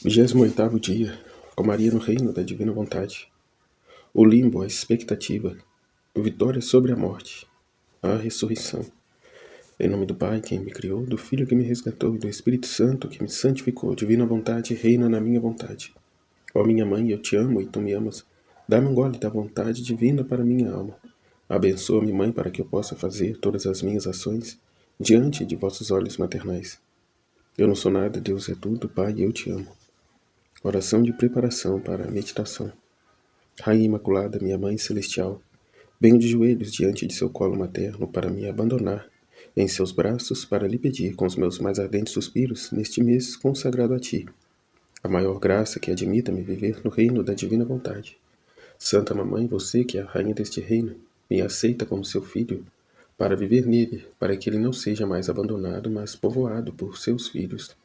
28º dia, com Maria no reino da divina vontade. O limbo, a expectativa, vitória sobre a morte, a ressurreição. Em nome do Pai, quem me criou, do Filho que me resgatou e do Espírito Santo que me santificou, divina vontade reina na minha vontade. Ó minha mãe, eu te amo e tu me amas. Dá-me um gole da vontade divina para minha alma. Abençoa-me, mãe, para que eu possa fazer todas as minhas ações diante de vossos olhos maternais. Eu não sou nada, Deus é tudo, Pai, eu te amo. Oração de preparação para a meditação. Rainha Imaculada, minha Mãe Celestial, venho de joelhos diante de seu colo materno para me abandonar em seus braços para lhe pedir com os meus mais ardentes suspiros neste mês consagrado a ti, a maior graça que admita-me viver no reino da divina vontade. Santa Mamãe, você que é a rainha deste reino, me aceita como seu filho para viver nele, para que ele não seja mais abandonado, mas povoado por seus filhos.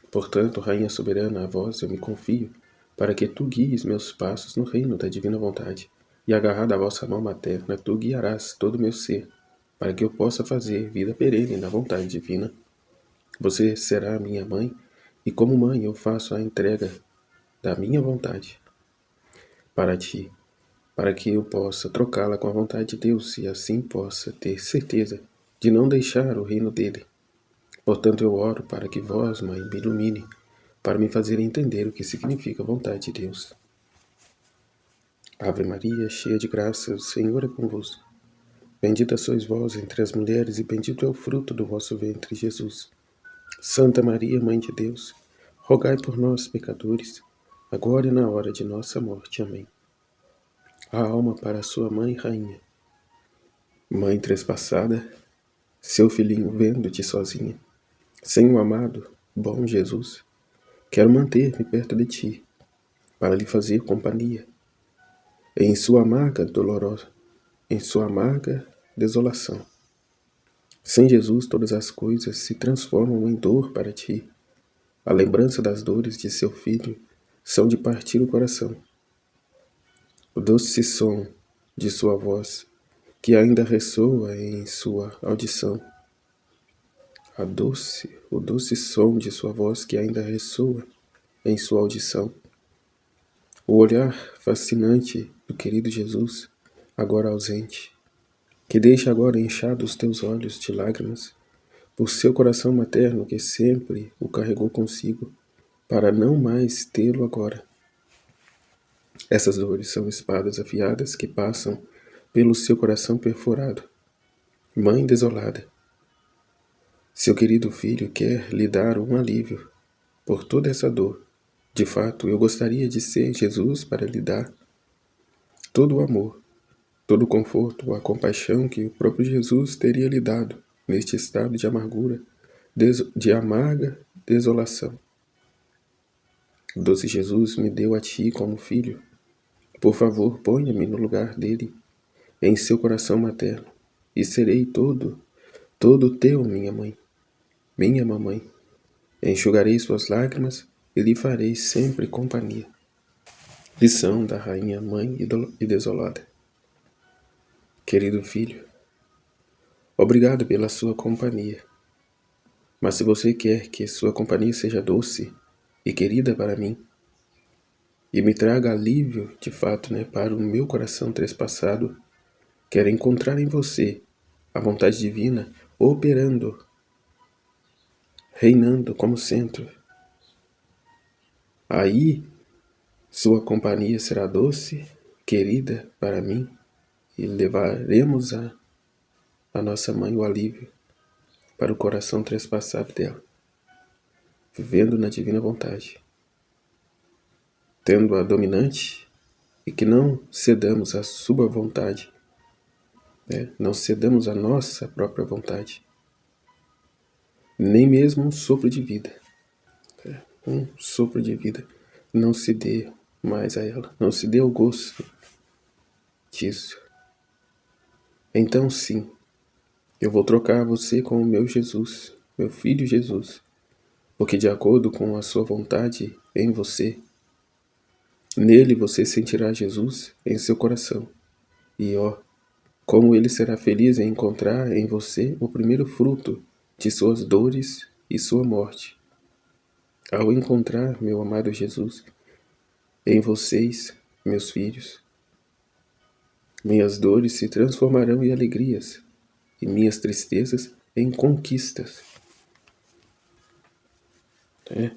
Portanto, Rainha soberana, a vós eu me confio, para que tu guies meus passos no reino da divina vontade, e agarrado à vossa mão materna, tu guiarás todo o meu ser, para que eu possa fazer vida perene na vontade divina. Você será minha mãe, e como mãe eu faço a entrega da minha vontade para ti, para que eu possa trocá-la com a vontade de Deus, e assim possa ter certeza de não deixar o reino dele. Portanto, eu oro para que vós, Mãe, me ilumine, para me fazer entender o que significa a vontade de Deus. Ave Maria, cheia de graça, o Senhor é convosco. Bendita sois vós entre as mulheres, e bendito é o fruto do vosso ventre, Jesus. Santa Maria, Mãe de Deus, rogai por nós, pecadores, agora e na hora de nossa morte. Amém. A alma para a sua mãe, rainha. Mãe trespassada, seu filhinho vendo-te sozinha, sem o amado, bom Jesus, quero manter-me perto de ti, para lhe fazer companhia, em sua amarga desolação. Sem Jesus todas as coisas se transformam em dor para ti. A lembrança das dores de seu filho são de partir o coração. O doce som de sua voz, que ainda ressoa em sua audição. O doce som de sua voz que ainda ressoa em sua audição. O olhar fascinante do querido Jesus, agora ausente, que deixa agora inchados teus olhos de lágrimas, por seu coração materno que sempre o carregou consigo, para não mais tê-lo agora. Essas dores são espadas afiadas que passam pelo seu coração perfurado. Mãe desolada, seu querido filho quer lhe dar um alívio por toda essa dor. De fato, eu gostaria de ser Jesus para lhe dar todo o amor, todo o conforto, a compaixão que o próprio Jesus teria lhe dado neste estado de amargura, de amarga desolação. O doce Jesus me deu a ti como filho. Por favor, ponha-me no lugar dele, em seu coração materno, e serei todo teu, minha mãe, minha mamãe. Enxugarei suas lágrimas e lhe farei sempre companhia. Lição da Rainha Mãe e Desolada. Querido filho, obrigado pela sua companhia. Mas se você quer que sua companhia seja doce e querida para mim, e me traga alívio de fato, para o meu coração trespassado, quero encontrar em você a vontade divina operando, reinando como centro. Aí, sua companhia será doce, querida para mim, e levaremos a nossa mãe o alívio para o coração trespassado dela, vivendo na divina vontade, tendo a dominante, e que não cedamos à sua vontade, não cedamos à nossa própria vontade, nem mesmo um sopro de vida. Um sopro de vida não se dê mais a ela, não se dê ao gosto disso. Então sim, eu vou trocar você com o meu Jesus, meu filho Jesus, porque de acordo com a sua vontade em você, nele você sentirá Jesus em seu coração. E como ele será feliz em encontrar em você o primeiro fruto de suas dores e sua morte. ao encontrar meu amado Jesus em vocês, meus filhos, minhas dores se transformarão em alegrias e minhas tristezas em conquistas.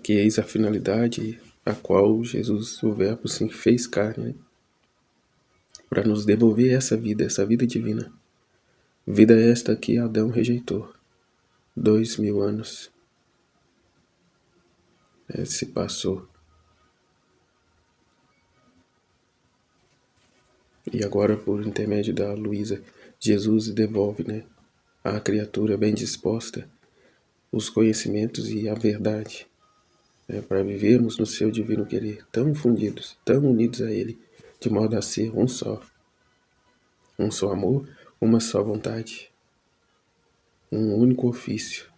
Que eis a finalidade a qual Jesus, o Verbo, se fez carne, né? Para nos devolver essa vida divina. Vida esta que Adão rejeitou. 2000 anos se passou. E agora, por intermédio da Luísa, Jesus devolve, né, à criatura bem disposta os conhecimentos e a verdade, né, para vivermos no seu divino querer, tão fundidos, tão unidos a Ele, de modo a ser um só amor, uma só vontade, um único ofício,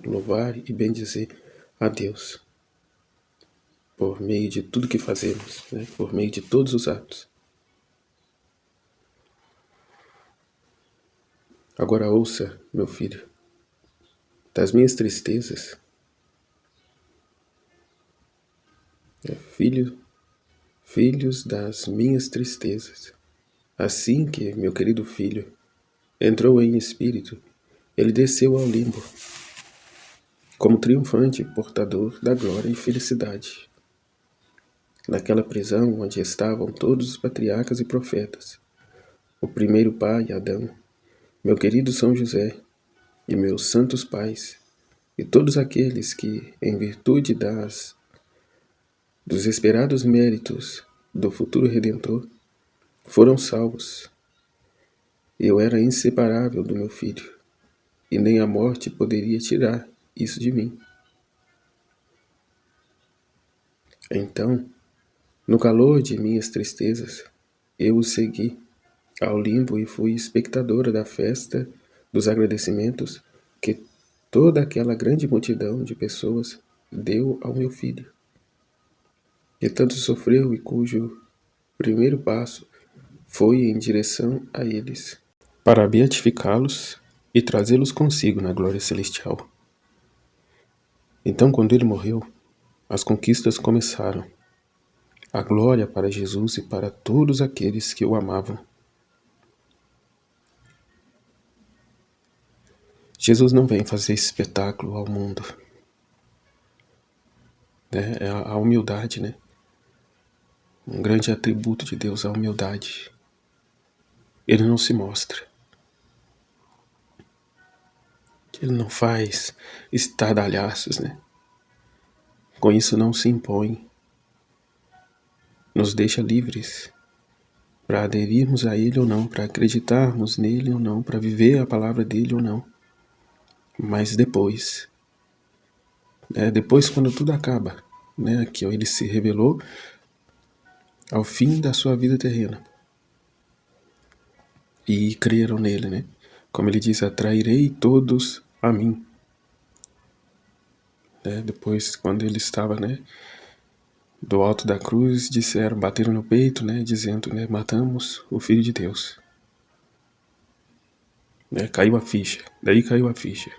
louvar e bendizer a Deus por meio de tudo que fazemos, né, por meio de todos os atos. Agora ouça, meu filho, das minhas tristezas, filhos das minhas tristezas. Assim que meu querido filho entrou em espírito, ele desceu ao limbo, como triunfante portador da glória e felicidade. Naquela prisão onde estavam todos os patriarcas e profetas, o primeiro pai, Adão, meu querido São José, e meus santos pais, e todos aqueles que, em virtude dos esperados méritos do futuro Redentor, foram salvos. Eu era inseparável do meu filho, e nem a morte poderia tirar isso de mim. Então, no calor de minhas tristezas, eu o segui ao limbo e fui espectadora da festa dos agradecimentos que toda aquela grande multidão de pessoas deu ao meu filho, que tanto sofreu e cujo primeiro passo foi em direção a eles, para beatificá-los e trazê-los consigo na glória celestial. Então, quando ele morreu, as conquistas começaram. A glória para Jesus e para todos aqueles que o amavam. Jesus não vem fazer espetáculo ao mundo. É a humildade, né? Um grande atributo de Deus, a humildade. Ele não se mostra. Ele não faz estardalhaços, né? Com isso não se impõe. Nos deixa livres para aderirmos a Ele ou não, para acreditarmos nele ou não, para viver a palavra dele ou não. Mas depois, quando tudo acaba, né, que ele se revelou ao fim da sua vida terrena e creram nele, né? Como ele diz, atrairei todos a mim. Depois, quando ele estava, né, do alto da cruz, bateram no peito, né, dizendo, né, matamos o Filho de Deus. Caiu a ficha, daí caiu a ficha.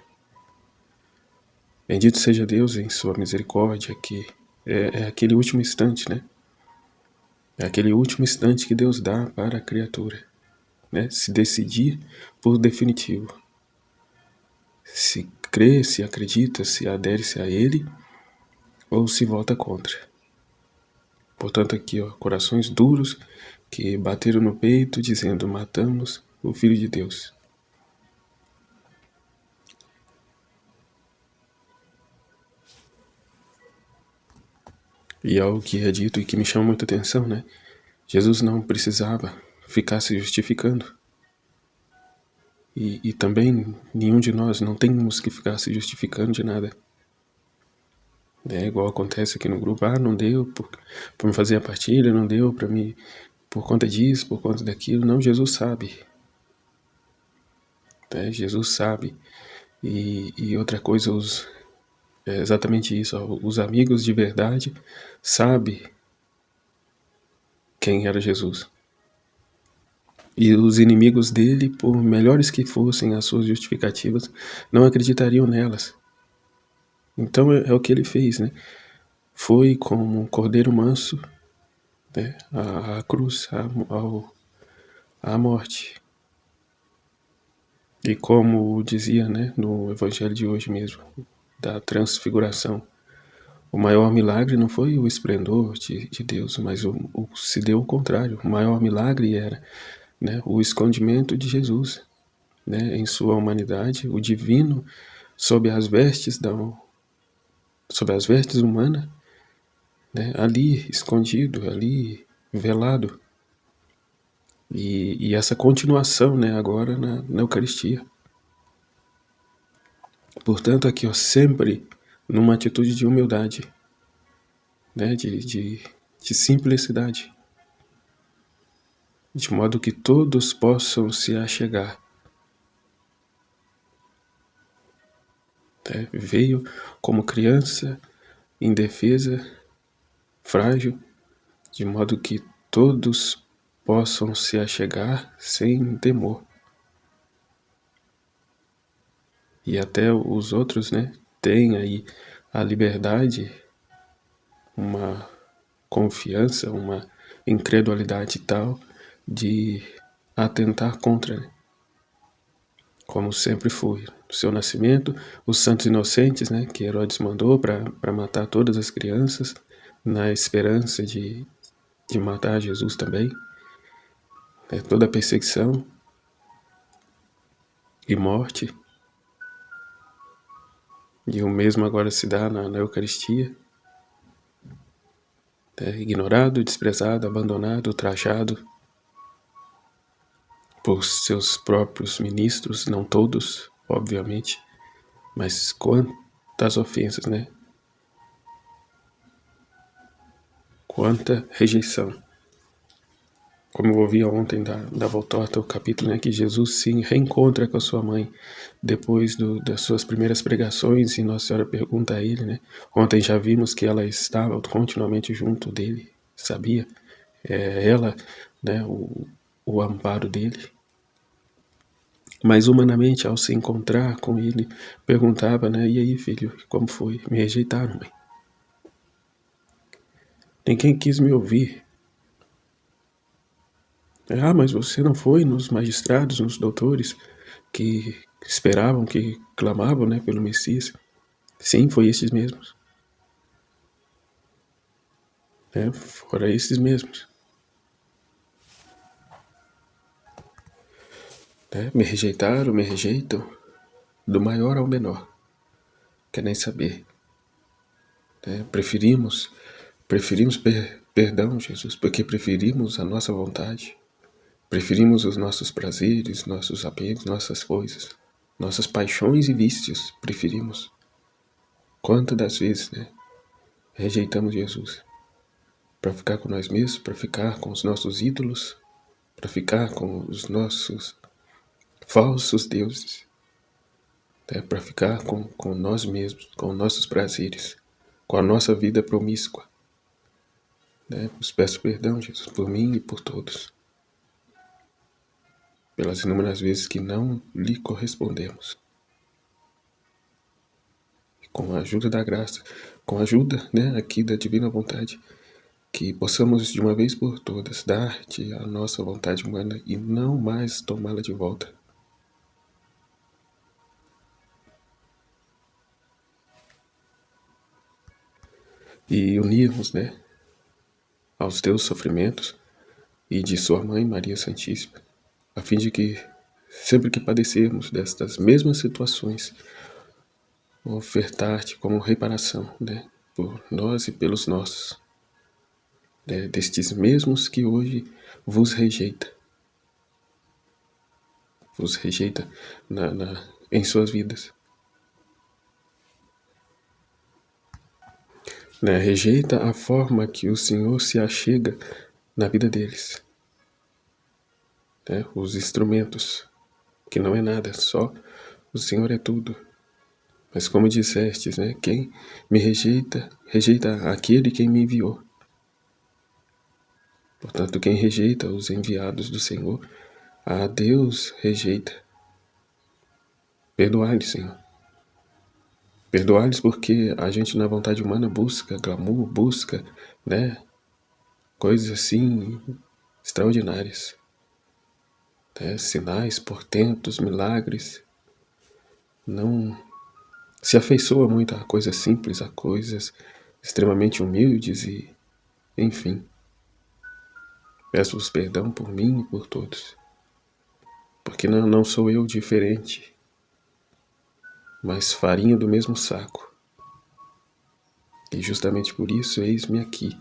Bendito seja Deus em sua misericórdia, que é aquele último instante, né? É aquele último instante que Deus dá para a criatura, né? Se decidir por definitivo. Se crê, se acredita, se adere-se a Ele, ou se volta contra. Portanto, aqui, corações duros que bateram no peito, dizendo, matamos o Filho de Deus. E algo que é dito e que me chama muita atenção, né? Jesus não precisava ficar se justificando. E também nenhum de nós não temos que ficar se justificando de nada. Igual acontece aqui no grupo, não deu para me fazer a partilha, não deu para mim por conta disso, por conta daquilo. Não, Jesus sabe. Jesus sabe. E outra coisa, é exatamente isso, os amigos de verdade sabem quem era Jesus. E os inimigos dele, por melhores que fossem as suas justificativas, não acreditariam nelas. Então é o que ele fez, né? Foi como um cordeiro manso, né? À cruz, à morte. E como dizia, né, no evangelho de hoje mesmo, da transfiguração, o maior milagre não foi o esplendor de Deus, mas se deu o contrário. O maior milagre era, né, o escondimento de Jesus, né, em sua humanidade, o divino sob as vestes humanas, né, ali escondido, ali velado. E essa continuação, né, agora na Eucaristia. Portanto, aqui, ó, sempre numa atitude de humildade, né, de simplicidade, de modo que todos possam se achegar. Né? Veio como criança, indefesa, frágil, de modo que todos possam se achegar sem temor. E até os outros, né, têm aí a liberdade, uma confiança, uma incredulidade tal de atentar contra, né? Como sempre foi. No seu nascimento, os santos inocentes, né, que Herodes mandou para matar todas as crianças, na esperança de matar Jesus também, né, toda a perseguição e morte. E o mesmo agora se dá na Eucaristia, né, ignorado, desprezado, abandonado, ultrajado por seus próprios ministros, não todos, obviamente, mas quantas ofensas, né? Quanta rejeição. Como eu ouvi ontem da Voltorta, o capítulo, né, que Jesus se reencontra com a sua mãe depois das suas primeiras pregações, e Nossa Senhora pergunta a ele, né? Ontem já vimos que ela estava continuamente junto dele, sabia? Ela, né, o amparo dele. Mas humanamente, ao se encontrar com ele, perguntava, né? E aí, filho, como foi? Me rejeitaram, mãe. Ninguém quis me ouvir. Ah, mas você não foi nos magistrados, nos doutores que esperavam, que clamavam, né, pelo Messias? Sim, foi esses mesmos. Foram esses mesmos. Me rejeitaram, me rejeitam, do maior ao menor. Quer nem saber. Preferimos perdão, Jesus, porque preferimos a nossa vontade. Preferimos os nossos prazeres, nossos apegos, nossas coisas, nossas paixões e vícios. Preferimos. Quantas das vezes, né, rejeitamos Jesus para ficar com nós mesmos, para ficar com os nossos ídolos, para ficar com os nossos falsos deuses, né, para ficar com nós mesmos, com nossos prazeres, com a nossa vida promíscua. Os peço perdão, Jesus, por mim e por todos, pelas inúmeras vezes que não lhe correspondemos. Com a ajuda da graça, com a ajuda, né, aqui da divina vontade, que possamos de uma vez por todas dar-te a nossa vontade humana e não mais tomá-la de volta. E unirmos, né, aos teus sofrimentos e de sua mãe Maria Santíssima, a fim de que, sempre que padecermos destas mesmas situações, ofertar-te como reparação, né, por nós e pelos nossos, né, destes mesmos que hoje vos rejeita em suas vidas. Né, rejeita a forma que o Senhor se achega na vida deles. Né, os instrumentos, que não é nada, só o Senhor é tudo. Mas como dissestes, né, quem me rejeita, rejeita aquele quem me enviou. Portanto, quem rejeita os enviados do Senhor, a Deus rejeita. Perdoai-lhe, Senhor. Perdoar-lhes porque a gente na vontade humana busca glamour, busca, né, coisas assim extraordinárias, né, sinais, portentos, milagres. Não se afeiçoa muito a coisas simples, a coisas extremamente humildes e, enfim, peço-vos perdão por mim e por todos, porque não sou eu diferente, mas farinha do mesmo saco. E justamente por isso, eis-me aqui,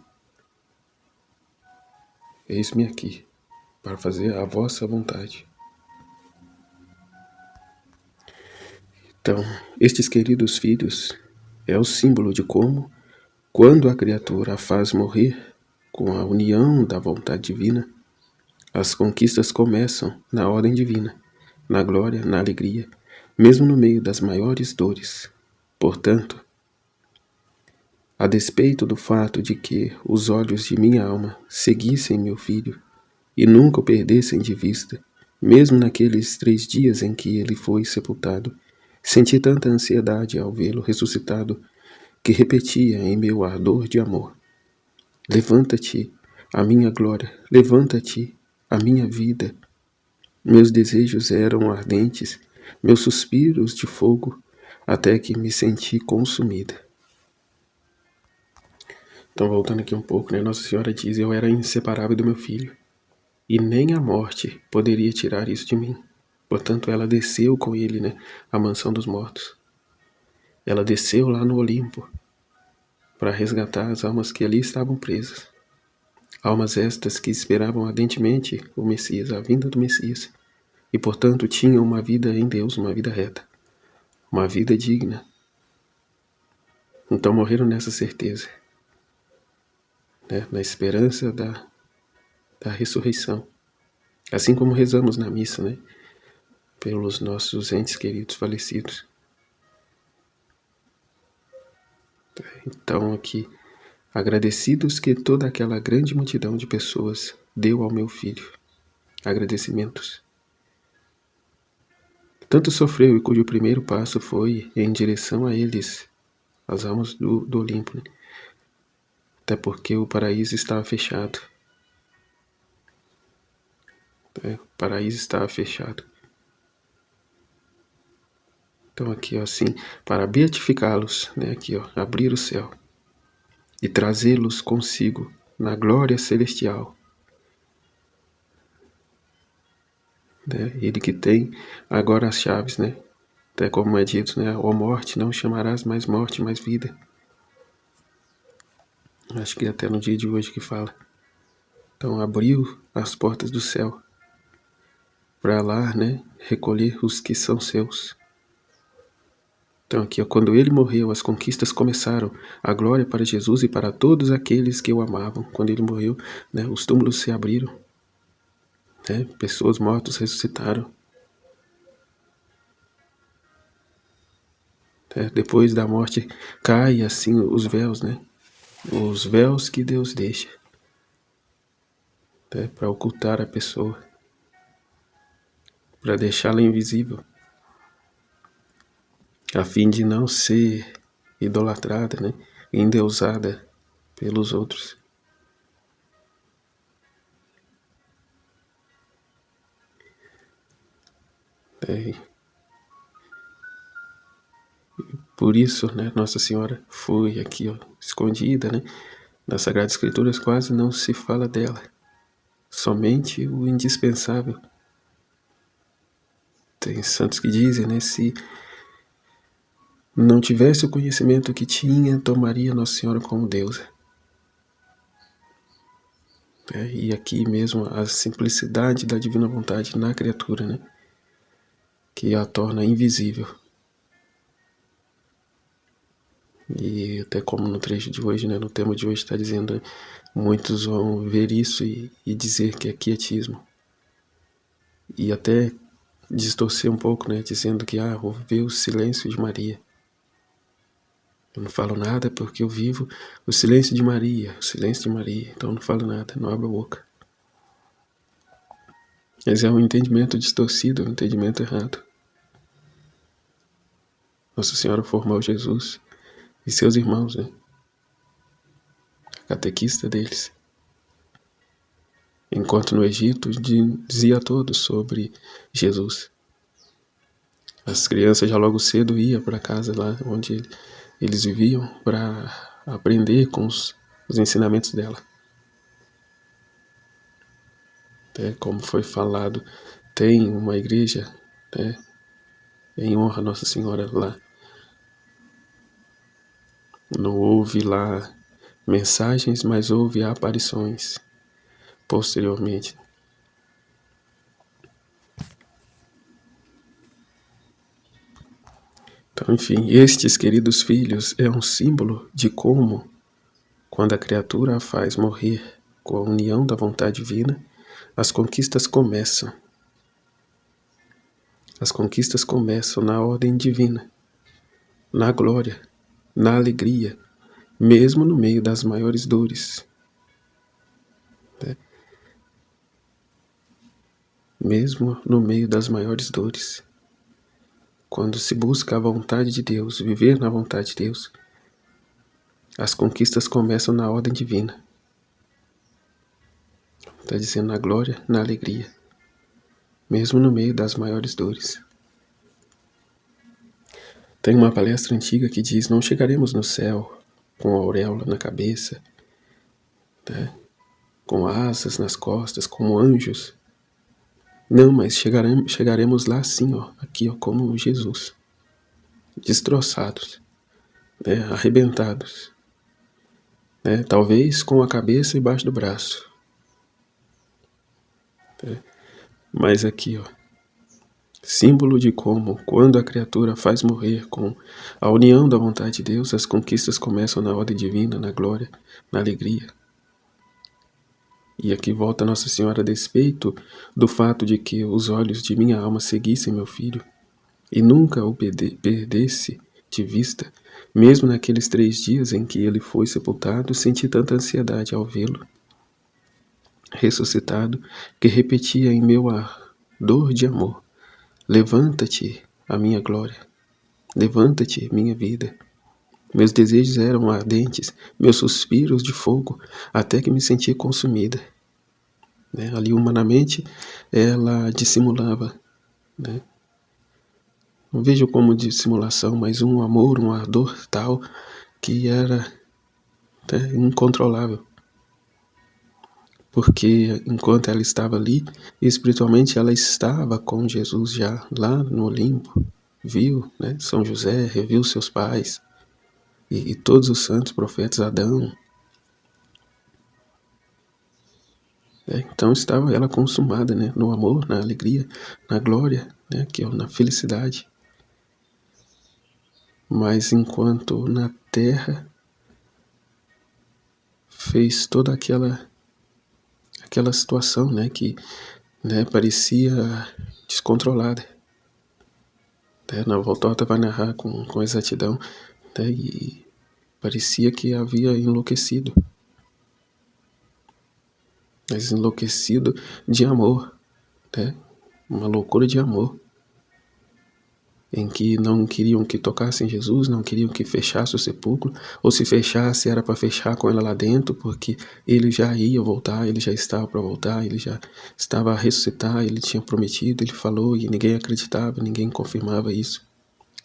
para fazer a vossa vontade. Então, estes queridos filhos é o símbolo de como, quando a criatura a faz morrer com a união da vontade divina, as conquistas começam na ordem divina, na glória, na alegria, mesmo no meio das maiores dores. Portanto, a despeito do fato de que os olhos de minha alma seguissem meu filho e nunca o perdessem de vista, mesmo naqueles 3 dias em que ele foi sepultado, senti tanta ansiedade ao vê-lo ressuscitado que repetia em meu ardor de amor: levanta-te, a minha glória, levanta-te, a minha vida. Meus desejos eram ardentes, meus suspiros de fogo, até que me senti consumida. Então, voltando aqui um pouco, né? Nossa Senhora diz: eu era inseparável do meu filho, e nem a morte poderia tirar isso de mim. Portanto, ela desceu com ele, né, à mansão dos mortos. Ela desceu lá no Olimpo para resgatar as almas que ali estavam presas. Almas estas que esperavam ardentemente o Messias, a vinda do Messias, e portanto tinham uma vida em Deus, uma vida reta, uma vida digna. Então morreram nessa certeza, né, na esperança da ressurreição. Assim como rezamos na missa, né, pelos nossos entes queridos falecidos. Então aqui, agradecidos que toda aquela grande multidão de pessoas deu ao meu filho, agradecimentos. Tanto sofreu e cujo primeiro passo foi em direção a eles, as almas do Olimpo, né? Até porque o paraíso estava fechado. O paraíso estava fechado. Então aqui, ó, assim, para beatificá-los, né, aqui, ó, abrir o céu e trazê-los consigo na glória celestial. Né? Ele que tem agora as chaves, né? Até como é dito, né? Ó morte, não chamarás mais morte, mas vida. Acho que até no dia de hoje que fala. Então abriu as portas do céu para lá, né, recolher os que são seus. Então aqui, ó, quando ele morreu, as conquistas começaram. A glória para Jesus e para todos aqueles que o amavam. Quando ele morreu, né, os túmulos se abriram, né, pessoas mortas ressuscitaram. Depois da morte, cai assim os véus, né? Os véus que Deus deixa, né, para ocultar a pessoa, para deixá-la invisível, a fim de não ser idolatrada, né, endeusada pelos outros. Por isso, né, Nossa Senhora foi aqui, ó, escondida, né? Nas Sagradas Escrituras quase não se fala dela, somente o indispensável. Tem santos que dizem, né, se não tivesse o conhecimento que tinha, tomaria Nossa Senhora como deusa. E aqui mesmo a simplicidade da divina vontade na criatura, né, que a torna invisível. E até como no trecho de hoje, né, no tema de hoje está dizendo, muitos vão ver isso e dizer que é quietismo. E até distorcer um pouco, né, dizendo que, vou ver o silêncio de Maria. Eu não falo nada porque eu vivo o silêncio de Maria, então eu não falo nada, não abro a boca. Mas é um entendimento distorcido, é um entendimento errado. Nossa Senhora formou Jesus e seus irmãos, né? A catequista deles. Enquanto no Egito dizia a todos sobre Jesus. As crianças já logo cedo iam para casa lá onde eles viviam para aprender com os ensinamentos dela. Como foi falado, tem uma igreja, né, em honra a Nossa Senhora lá. Não houve lá mensagens, mas houve aparições posteriormente. Então, enfim, estes queridos filhos é um símbolo de como, quando a criatura a faz morrer com a união da vontade divina, as conquistas começam. As conquistas começam na ordem divina, na glória, na alegria, mesmo no meio das maiores dores. Mesmo no meio das maiores dores. Quando se busca a vontade de Deus, viver na vontade de Deus, as conquistas começam na ordem divina. Está dizendo na glória, na alegria, mesmo no meio das maiores dores. Tem uma palestra antiga que diz: não chegaremos no céu com a auréola na cabeça, né? Com asas nas costas, como anjos. Não, mas chegaremos lá assim, ó, aqui, ó, como Jesus, destroçados, né? Arrebentados, né? Talvez com a cabeça embaixo do braço, né? Mas aqui, ó, símbolo de como, quando a criatura faz morrer com a união da vontade de Deus, as conquistas começam na ordem divina, na glória, na alegria. E aqui volta Nossa Senhora a despeito do fato de que os olhos de minha alma seguissem meu filho e nunca o perdesse de vista, mesmo naqueles 3 dias em que ele foi sepultado, senti tanta ansiedade ao vê-lo ressuscitado, que repetia em meu ardor de amor: levanta-te, a minha glória, levanta-te, minha vida. Meus desejos eram ardentes, meus suspiros de fogo, até que me senti consumida. Né? Ali humanamente ela dissimulava, né? Não vejo como dissimulação, mas um amor, um ardor tal que era incontrolável. Porque enquanto ela estava ali, espiritualmente ela estava com Jesus já lá no Olimpo. Viu, né, São José, reviu seus pais e todos os santos profetas, Adão. Então estava ela consumada, né, no amor, na alegria, na glória, né, que é na felicidade. Mas enquanto na terra fez toda aquela situação, né, que, né, parecia descontrolada. Na Voltorta vai narrar com exatidão, né, e parecia que havia enlouquecido. Mas enlouquecido de amor, né, uma loucura de amor. Em que não queriam que tocassem Jesus, não queriam que fechasse o sepulcro, ou se fechasse era para fechar com ela lá dentro, porque ele já ia voltar, ele já estava para voltar, ele já estava a ressuscitar, ele tinha prometido, ele falou e ninguém acreditava, ninguém confirmava isso.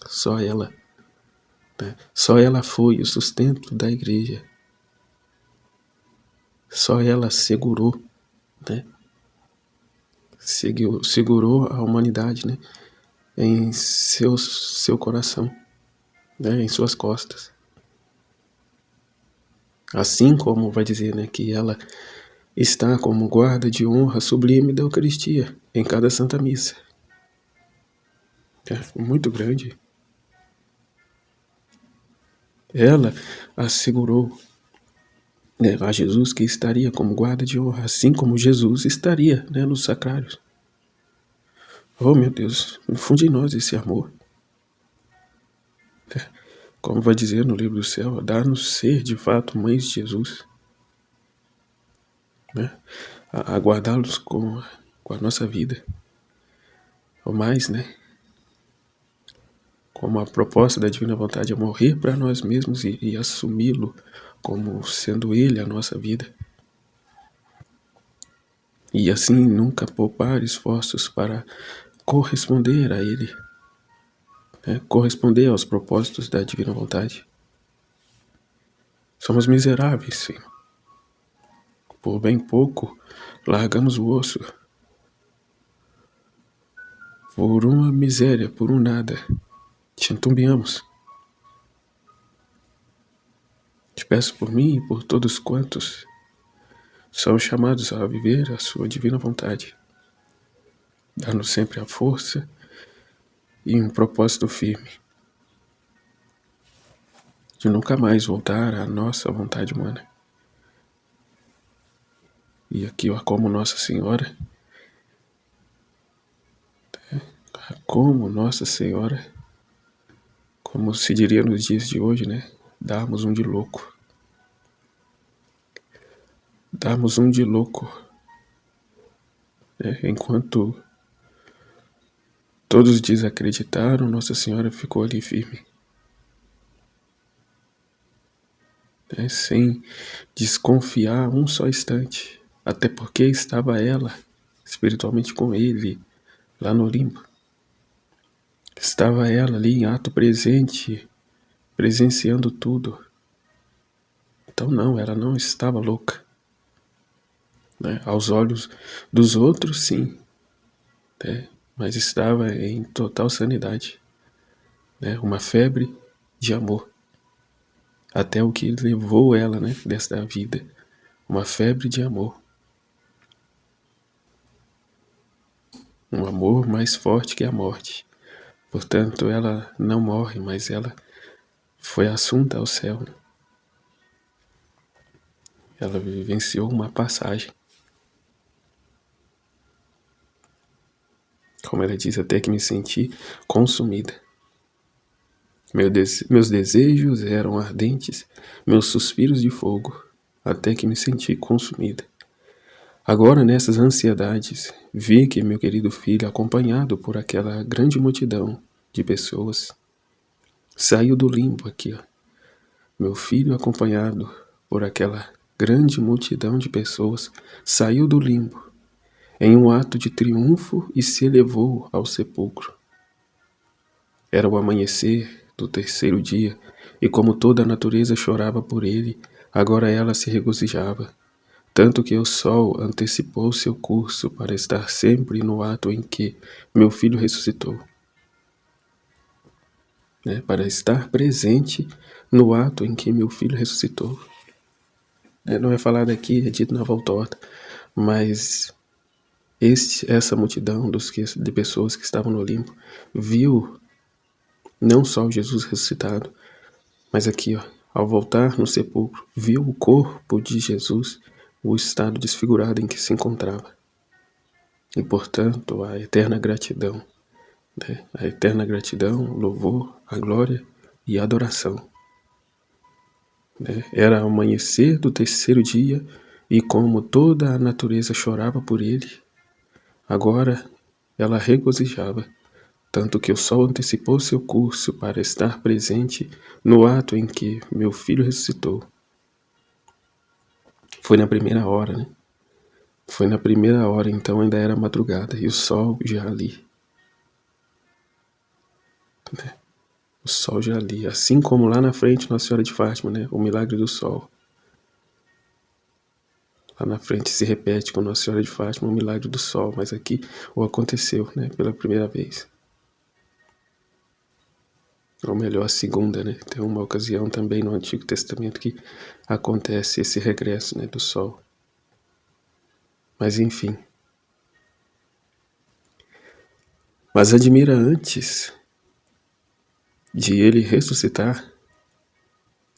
Só ela. Né? Só ela foi o sustento da igreja. Só ela segurou, né? Segurou a humanidade, né? Em seu coração, né, em suas costas. Assim como vai dizer, né, que ela está como guarda de honra sublime da Eucaristia em cada Santa Missa. É muito grande. Ela assegurou, né, a Jesus que estaria como guarda de honra, assim como Jesus estaria, né, nos sacrários. Oh, meu Deus, infunde em nós esse amor. Como vai dizer no livro do céu, dá-nos ser de fato mães de Jesus, né? Aguardá-los com a nossa vida, ou mais, né? como a proposta da divina vontade é morrer para nós mesmos e assumi-lo como sendo Ele a nossa vida. E assim nunca poupar esforços para corresponder a Ele, né? Corresponder aos propósitos da divina vontade. Somos miseráveis, sim. Por bem pouco, largamos o osso. Por uma miséria, por um nada, titubeamos. Te peço por mim e por todos quantos são chamados a viver a sua divina vontade, dando sempre a força e um propósito firme de nunca mais voltar à nossa vontade humana. E aqui, ó, como Nossa Senhora, como se diria nos dias de hoje, né? Darmos um de louco. Darmos um de louco. Né? Enquanto todos desacreditaram, Nossa Senhora ficou ali firme. Né? Sem desconfiar um só instante. Até porque estava ela, espiritualmente com ele, lá no limbo. Estava ela ali em ato presente, presenciando tudo. Então não, ela não estava louca. Né? Aos olhos dos outros, sim, né? Mas estava em total sanidade. Né? Uma febre de amor. Até o que levou ela, né, desta vida. Uma febre de amor. Um amor mais forte que a morte. Portanto, ela não morre, mas ela foi assunta ao céu. Né? Ela vivenciou uma passagem. Como ela diz, até que me senti consumida. Meus desejos eram ardentes, meus suspiros de fogo, até que me senti consumida. Agora, nessas ansiedades, vi que meu querido filho, acompanhado por aquela grande multidão de pessoas, saiu do limbo aqui, ó. Meu filho, acompanhado por aquela grande multidão de pessoas, saiu do limbo em um ato de triunfo e se elevou ao sepulcro. Era o amanhecer do terceiro dia, e como toda a natureza chorava por ele, agora ela se regozijava, tanto que o sol antecipou seu curso para estar sempre no ato em que meu filho ressuscitou. Né? Para estar presente no ato em que meu filho ressuscitou. Não é falado aqui, é dito na volta horta, mas essa multidão de pessoas que estavam no Olimpo viu não só o Jesus ressuscitado, mas aqui, ó, ao voltar no sepulcro, viu o corpo de Jesus, o estado desfigurado em que se encontrava. E, portanto, a eterna gratidão, né? A eterna gratidão, louvor, a glória e a adoração. Né? Era o amanhecer do terceiro dia, e como toda a natureza chorava por ele, agora ela regozijava, tanto que o sol antecipou seu curso para estar presente no ato em que meu filho ressuscitou. Foi na primeira hora, né? Foi na primeira hora, então ainda era madrugada, e o sol já ali. Né? O sol já ali, assim como lá na frente Nossa Senhora de Fátima, né? O milagre do sol. Lá na frente se repete com Nossa Senhora de Fátima o milagre do sol, mas aqui o aconteceu, né? Pela primeira vez. Ou melhor, a segunda, né? Tem uma ocasião também no Antigo Testamento que acontece esse regresso, né, do sol. Mas enfim. Mas admira antes de ele ressuscitar,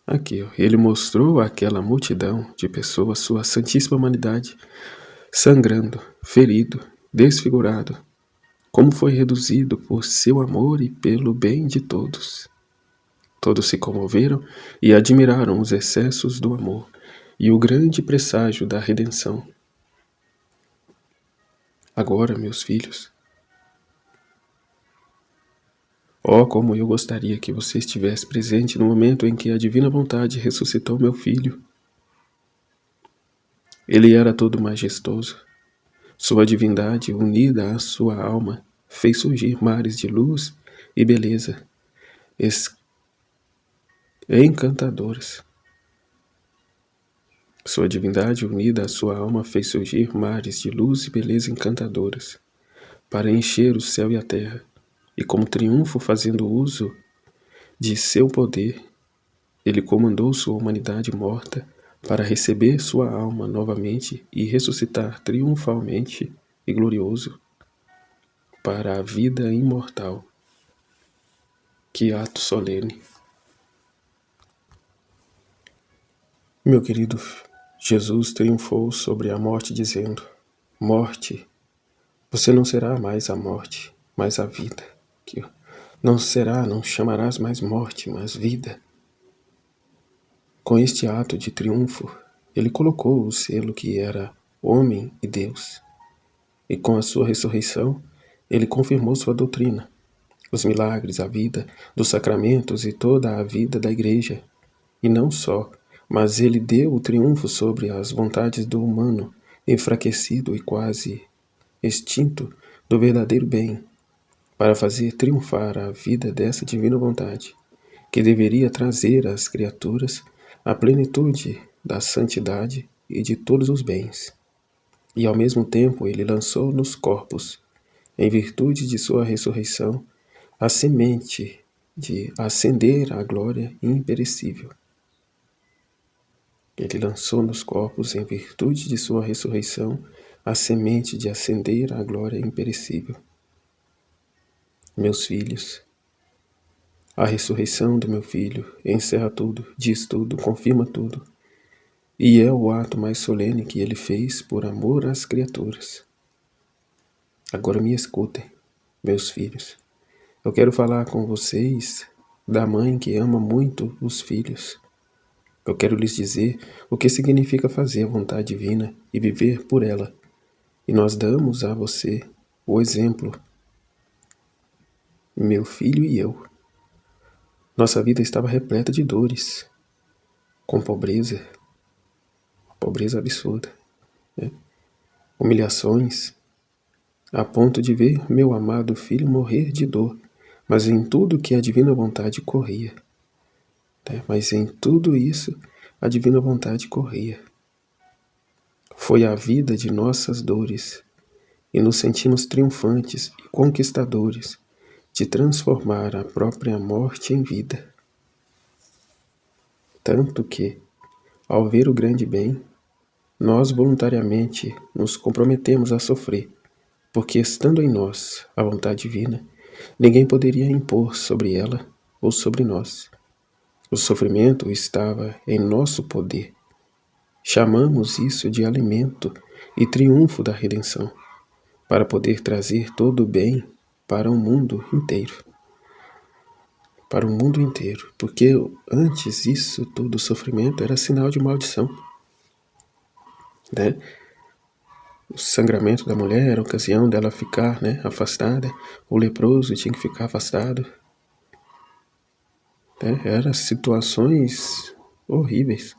aqui, ó, ele mostrou àquela multidão de pessoas sua santíssima humanidade, sangrando, ferido, desfigurado, como foi reduzido por seu amor e pelo bem de todos. Todos se comoveram e admiraram os excessos do amor e o grande presságio da redenção. Agora, meus filhos, Oh, como eu gostaria que você estivesse presente no momento em que a divina vontade ressuscitou meu filho. Ele era todo majestoso. Sua divindade, unida à sua alma, fez surgir mares de luz e beleza, encantadoras. Sua divindade, unida à sua alma, fez surgir mares de luz e beleza encantadoras, para encher o céu e a terra, e como triunfo fazendo uso de seu poder, ele comandou sua humanidade morta para receber sua alma novamente e ressuscitar triunfalmente e glorioso para a vida imortal. Que ato solene! Meu querido, Jesus triunfou sobre a morte dizendo: morte, você não será mais a morte, mas a vida. Não chamarás mais morte, mas vida. Com este ato de triunfo, ele colocou o selo que era homem e Deus. E com a sua ressurreição, ele confirmou sua doutrina, os milagres, a vida dos sacramentos e toda a vida da igreja. E não só, mas ele deu o triunfo sobre as vontades do humano, enfraquecido e quase extinto do verdadeiro bem, para fazer triunfar a vida dessa divina vontade, que deveria trazer às criaturas a plenitude da santidade e de todos os bens. E ao mesmo tempo ele lançou nos corpos, em virtude de sua ressurreição, a semente de ascender à glória imperecível. Ele lançou nos corpos, em virtude de sua ressurreição, a semente de ascender à glória imperecível. Meus filhos, a ressurreição do meu filho encerra tudo, diz tudo, confirma tudo, e é o ato mais solene que ele fez por amor às criaturas. Agora me escutem, meus filhos. Eu quero falar com vocês da mãe que ama muito os filhos. Eu quero lhes dizer o que significa fazer a vontade divina e viver por ela. E nós damos a você o exemplo, meu filho e eu. Nossa vida estava repleta de dores, com pobreza absurda, né? Humilhações, a ponto de ver meu amado filho morrer de dor, mas em tudo que a divina vontade corria. Mas em tudo isso, a divina vontade corria. Foi a vida de nossas dores, e nos sentimos triunfantes e conquistadores de transformar a própria morte em vida. Tanto que, ao ver o grande bem, nós voluntariamente nos comprometemos a sofrer, porque estando em nós a vontade divina, ninguém poderia impor sobre ela ou sobre nós. O sofrimento estava em nosso poder. Chamamos isso de alimento e triunfo da redenção, para poder trazer todo o bem para o mundo inteiro. Para o mundo inteiro, porque antes isso tudo, o sofrimento era sinal de maldição, né? O sangramento da mulher era ocasião dela ficar, né, afastada. O leproso tinha que ficar afastado, né? Eram situações horríveis,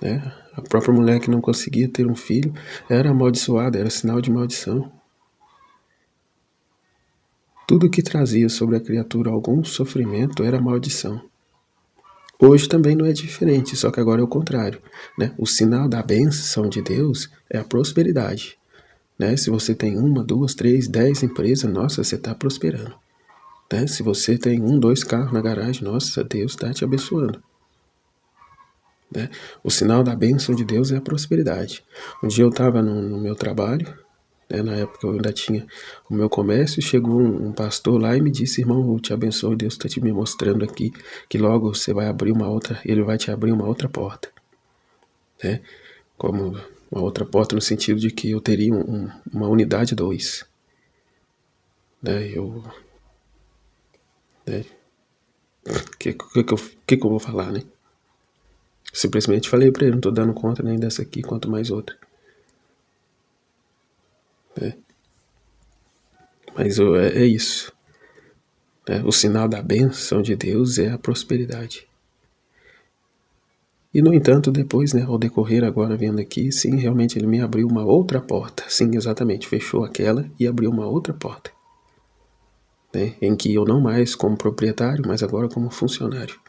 né? A própria mulher que não conseguia ter um filho era amaldiçoada, era sinal de maldição. Tudo que trazia sobre a criatura algum sofrimento era maldição. Hoje também não é diferente, só que agora é o contrário, né? O sinal da bênção de Deus é a prosperidade, né? Se você tem 1, 2, 3, 10 empresas, nossa, você está prosperando, né? Se você tem 1, 2 carros na garagem, nossa, Deus está te abençoando, né? O sinal da bênção de Deus é a prosperidade. Um dia eu estava no meu trabalho, né? Na época eu ainda tinha o meu comércio, chegou um pastor lá e me disse: irmão, eu te abençoo, Deus está te me mostrando aqui que logo você vai abrir uma outra, ele vai te abrir uma outra porta, né? Como uma outra porta no sentido de que eu teria uma unidade 2, né? Né? Que eu vou falar, né? Simplesmente falei para ele, não estou dando conta nem dessa aqui, quanto mais outra, né? Mas é isso. O sinal da bênção de Deus é a prosperidade. E, no entanto, depois, ao decorrer agora vendo aqui, sim, realmente ele me abriu uma outra porta. Sim, exatamente, fechou aquela e abriu uma outra porta. Em que eu não mais como proprietário, mas agora como funcionário.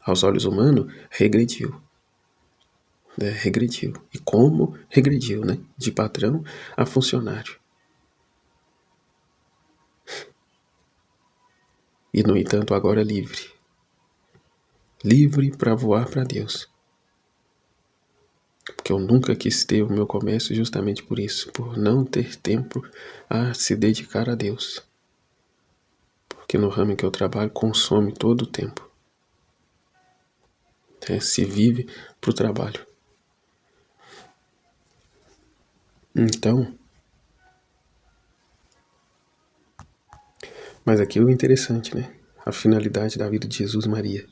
Aos olhos humanos, regrediu. Regrediu. E como regrediu, De patrão a funcionário. E, no entanto, agora livre. Livre para voar para Deus. Porque eu nunca quis ter o meu comércio justamente por isso. Por não ter tempo a se dedicar a Deus. Porque no ramo em que eu trabalho consome todo o tempo. Se vive para o trabalho. Então, mas aqui é o interessante, a finalidade da vida de Jesus Maria.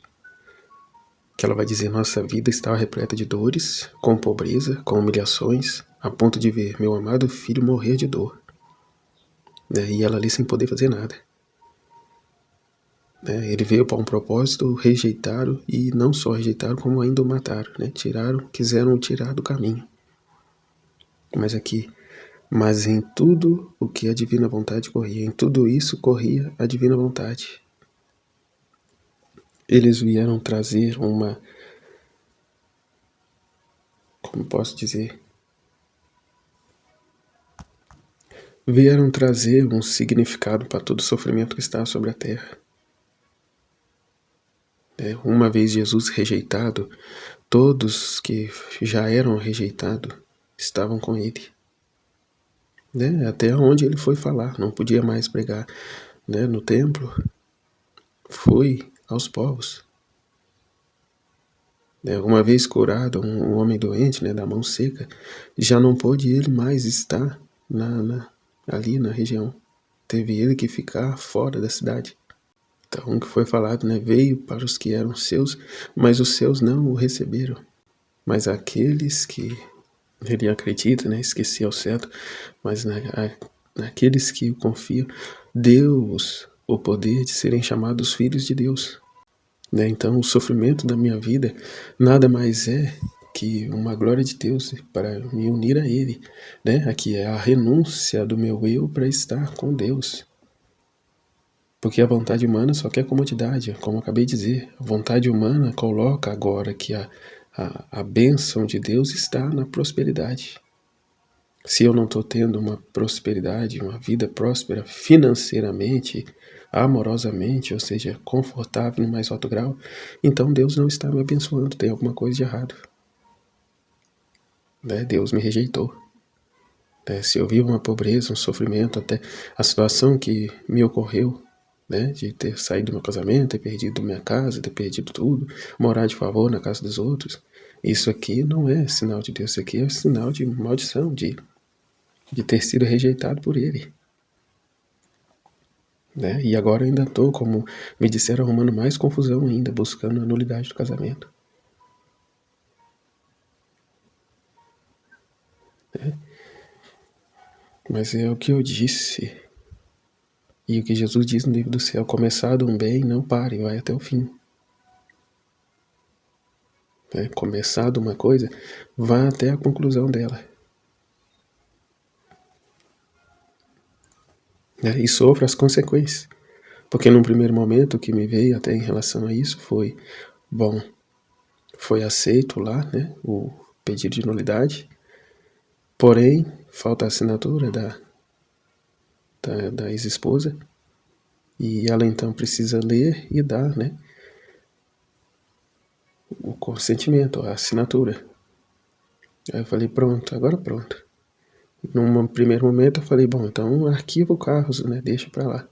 Que ela vai dizer, nossa vida estava repleta de dores, com pobreza, com humilhações, a ponto de ver meu amado filho morrer de dor. E ela ali sem poder fazer nada. Ele veio para um propósito, rejeitaram, e não só rejeitaram, como ainda o mataram. Quiseram o tirar do caminho. Mas aqui, mas em tudo o que a divina vontade corria, em tudo isso corria a divina vontade. Eles vieram trazer como posso dizer? Vieram trazer um significado para todo o sofrimento que está sobre a terra. Uma vez Jesus rejeitado, todos que já eram rejeitados estavam com ele. Até onde ele foi falar, não podia mais pregar no templo, foi aos povos. Uma vez curado um homem doente, da mão seca, já não pôde ele mais estar ali na região. Teve ele que ficar fora da cidade. Então, o que foi falado, veio para os que eram seus, mas os seus não o receberam. Mas aqueles que ele acredita, esqueci ao certo, mas naqueles que o confiam, deu-os o poder de serem chamados filhos de Deus. Então, o sofrimento da minha vida nada mais é que uma glória de Deus para me unir a Ele. Aqui é a renúncia do meu eu para estar com Deus. Porque a vontade humana só quer comodidade, como eu acabei de dizer. A vontade humana coloca agora que a bênção de Deus está na prosperidade. Se eu não estou tendo uma prosperidade, uma vida próspera financeiramente, amorosamente, ou seja, confortável no mais alto grau, então Deus não está me abençoando, tem alguma coisa de errado. Deus me rejeitou. Se eu vivo uma pobreza, um sofrimento, até a situação que me ocorreu, de ter saído do meu casamento, ter perdido minha casa, ter perdido tudo, morar de favor na casa dos outros, isso aqui não é sinal de Deus, isso aqui é sinal de maldição, de ter sido rejeitado por Ele. E agora eu ainda estou, como me disseram, arrumando mais confusão ainda, buscando a nulidade do casamento. Mas é o que eu disse, e o que Jesus diz no livro do céu: começado um bem, não pare, vai até o fim. Começado uma coisa, vá até a conclusão dela. E sofra as consequências. Porque num primeiro momento o que me veio até em relação a isso foi, foi aceito lá, o pedido de nulidade, porém falta a assinatura da ex-esposa, e ela então precisa ler e dar, o consentimento, a assinatura. Aí eu falei, pronto, agora pronto. Num primeiro momento eu falei, então arquiva o carro, deixa pra lá.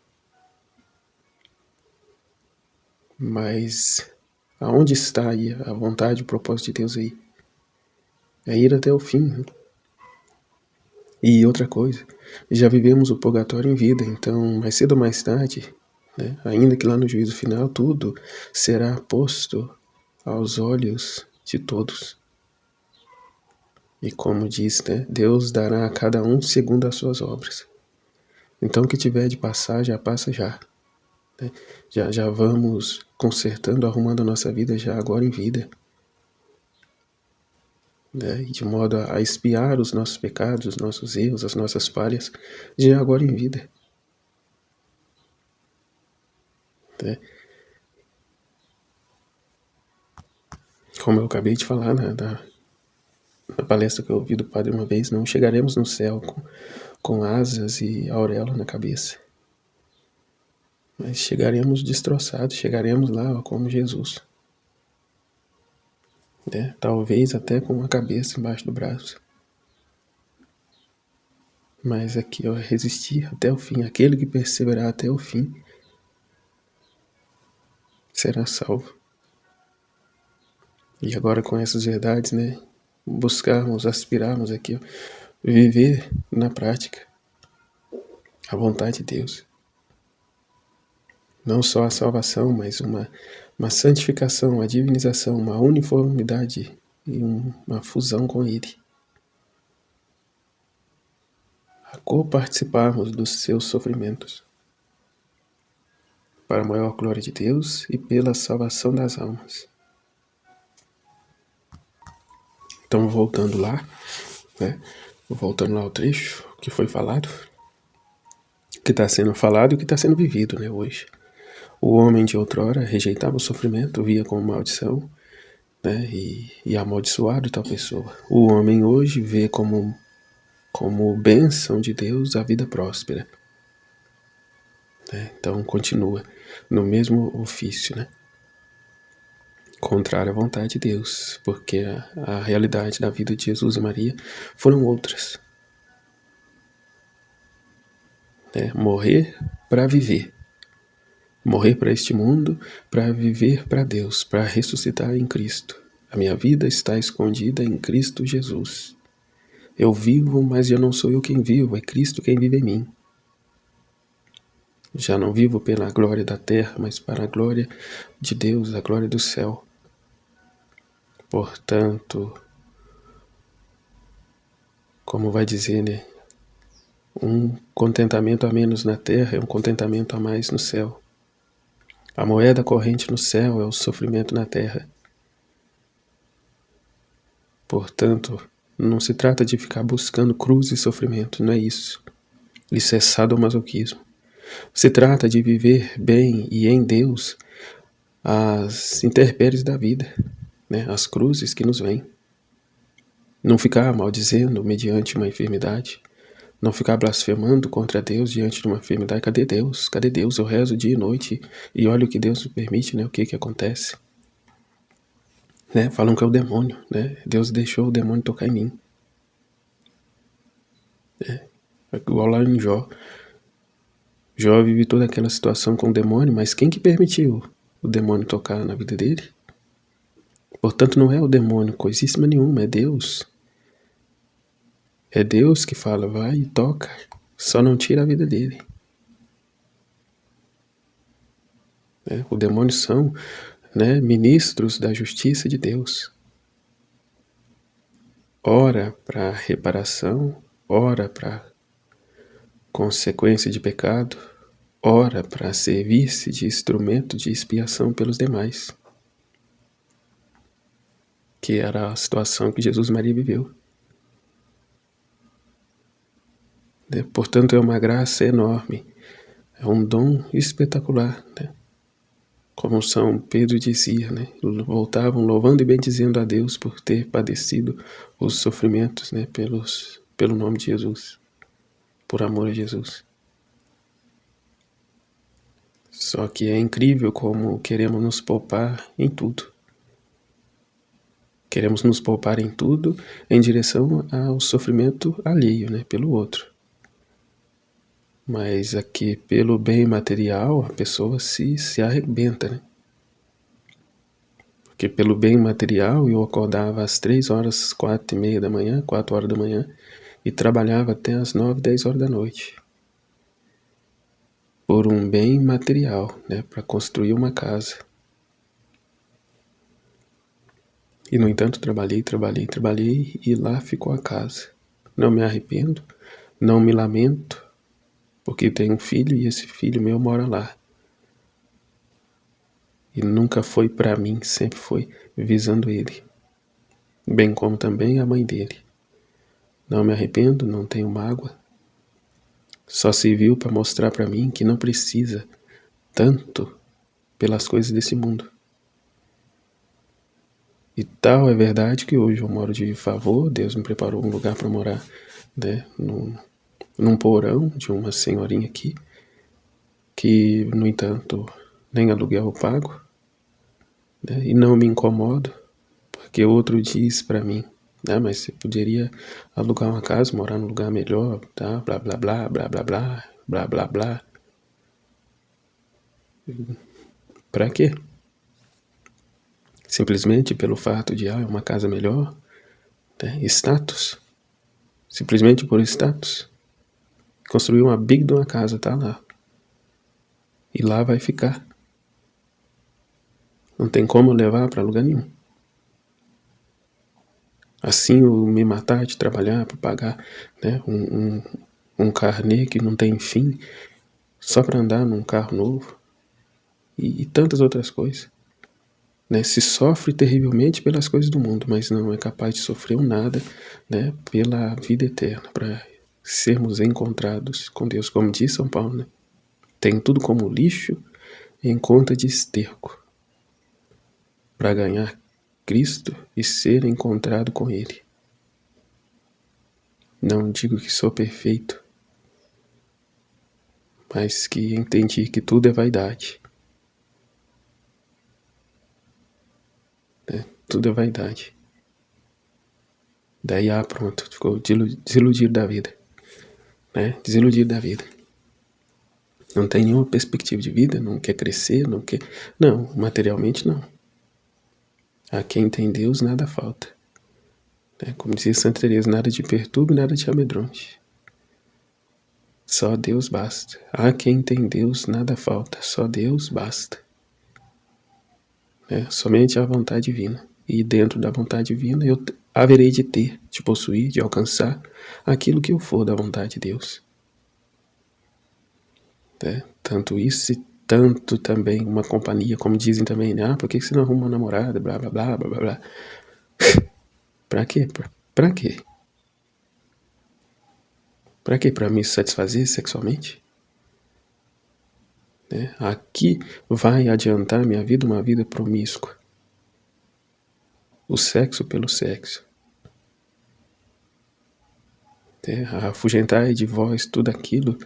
Mas aonde está aí a vontade, o propósito de Deus aí? É ir até o fim. E outra coisa, já vivemos o purgatório em vida, então mais cedo ou mais tarde, ainda que lá no juízo final, tudo será posto aos olhos de todos. E como diz, Deus dará a cada um segundo as suas obras. Então o que tiver de passar, já passa já. né? Já vamos consertando, arrumando a nossa vida já agora em vida, né? De modo a expiar os nossos pecados, os nossos erros, as nossas falhas, já agora em vida, né? Como eu acabei de falar na palestra que eu ouvi do padre uma vez, não chegaremos no céu com asas e auréola na cabeça, mas chegaremos destroçados, chegaremos lá ó, como Jesus, né? Talvez até com a cabeça embaixo do braço. Mas aqui, ó, resistir até o fim. Aquele que perseverar até o fim será salvo. E agora com essas verdades, né, buscarmos, aspirarmos aqui, ó, viver na prática a vontade de Deus. Não só a salvação, mas uma santificação, uma divinização, uma uniformidade e uma fusão com Ele. A coparticiparmos dos seus sofrimentos, para a maior glória de Deus e pela salvação das almas. Então, voltando lá, né? Voltando lá ao trecho que foi falado, que está sendo falado e que está sendo vivido, né, hoje. O homem de outrora rejeitava o sofrimento, via como maldição, né, e amaldiçoado tal pessoa. O homem hoje vê como bênção de Deus a vida próspera, né? Então continua no mesmo ofício, né? Contrário à vontade de Deus, porque a realidade da vida de Jesus e Maria foram outras. Né? Morrer para viver. Morrer para este mundo, para viver para Deus, para ressuscitar em Cristo. A minha vida está escondida em Cristo Jesus. Eu vivo, mas já não sou eu quem vivo, é Cristo quem vive em mim. Já não vivo pela glória da terra, mas para a glória de Deus, a glória do céu. Portanto, como vai dizer, né? Um contentamento a menos na terra é um contentamento a mais no céu. A moeda corrente no céu é o sofrimento na terra. Portanto, não se trata de ficar buscando cruz e sofrimento, não é isso. Isso é sadomasoquismo. Se trata de viver bem e em Deus as intempéries da vida, né? As cruzes que nos vêm. Não ficar maldizendo mediante uma enfermidade. Não ficar blasfemando contra Deus diante de uma enfermidade. Cadê Deus? Cadê Deus? Eu rezo dia e noite e olha o que Deus me permite, né? O que acontece. Né? Falam que é o demônio, né? Deus deixou o demônio tocar em mim. É igual lá em Jó. Jó vive toda aquela situação com o demônio, mas quem que permitiu o demônio tocar na vida dele? Portanto, não é o demônio coisíssima nenhuma, é Deus. É Deus que fala, vai e toca, só não tira a vida dele. O demônio são, né, ministros da justiça de Deus. Ora para reparação, ora para consequência de pecado, ora para servir-se de instrumento de expiação pelos demais. Que era a situação que Jesus e Maria viveu. Portanto, é uma graça enorme, é um dom espetacular, né? Como São Pedro dizia, né? Voltavam louvando e bendizendo a Deus por ter padecido os sofrimentos, né? Pelo nome de Jesus, por amor a Jesus. Só que é incrível como queremos nos poupar em tudo. Queremos nos poupar em tudo em direção ao sofrimento alheio, né? Pelo outro. Mas aqui, pelo bem material, a pessoa se arrebenta, né? Porque pelo bem material eu acordava às 3h, 4h30 da manhã, 4 horas da manhã, e trabalhava até às 9, 10 horas da noite. Por um bem material, né? Para construir uma casa. E no entanto trabalhei e lá ficou a casa. Não me arrependo, não me lamento, porque tenho um filho e esse filho meu mora lá. E nunca foi para mim, sempre foi visando ele, bem como também a mãe dele. Não me arrependo, não tenho mágoa. Só serviu para mostrar para mim que não precisa tanto pelas coisas desse mundo. E tal é verdade que hoje eu moro de favor, Deus me preparou um lugar para morar, né, num porão de uma senhorinha aqui, que, no entanto, nem aluguel eu pago, né, e não me incomodo, porque outro diz para mim, né, mas você poderia alugar uma casa, morar num lugar melhor, tá, blá, blá, blá, blá, blá, blá, blá, blá, blá. Para quê? Simplesmente pelo fato de, uma casa melhor, né, status, simplesmente por status. Construir uma big de uma casa, tá lá. E lá vai ficar. Não tem como levar para lugar nenhum. Assim eu me matar de trabalhar para pagar, né, um carnê que não tem fim, só para andar num carro novo. E tantas outras coisas. Né, se sofre terrivelmente pelas coisas do mundo, mas não é capaz de sofrer um nada, né, pela vida eterna, para sermos encontrados com Deus, como diz São Paulo, né? Tem tudo como lixo em conta de esterco, para ganhar Cristo e ser encontrado com Ele. Não digo que sou perfeito, mas que entendi que tudo é vaidade. Né? Tudo é vaidade. Daí, pronto, ficou desiludido da vida. Né? Desiludido da vida. Não tem nenhuma perspectiva de vida, não quer crescer, não quer... Não, materialmente não. A quem tem Deus nada falta. Né? Como dizia Santa Teresa, nada te perturbe, nada te amedronte. Só Deus basta. A quem tem Deus nada falta, só Deus basta. Somente a vontade divina. E dentro da vontade divina eu haverei de ter, de possuir, de alcançar aquilo que eu for da vontade de Deus. Tanto isso e tanto também uma companhia, como dizem também, né? Por que você não arruma uma namorada, blá, blá, blá, blá, blá, blá. Pra quê? Pra quê? Pra quê? Pra me satisfazer sexualmente? Aqui vai adiantar minha vida uma vida promíscua. O sexo pelo sexo. Afugentai de vós tudo aquilo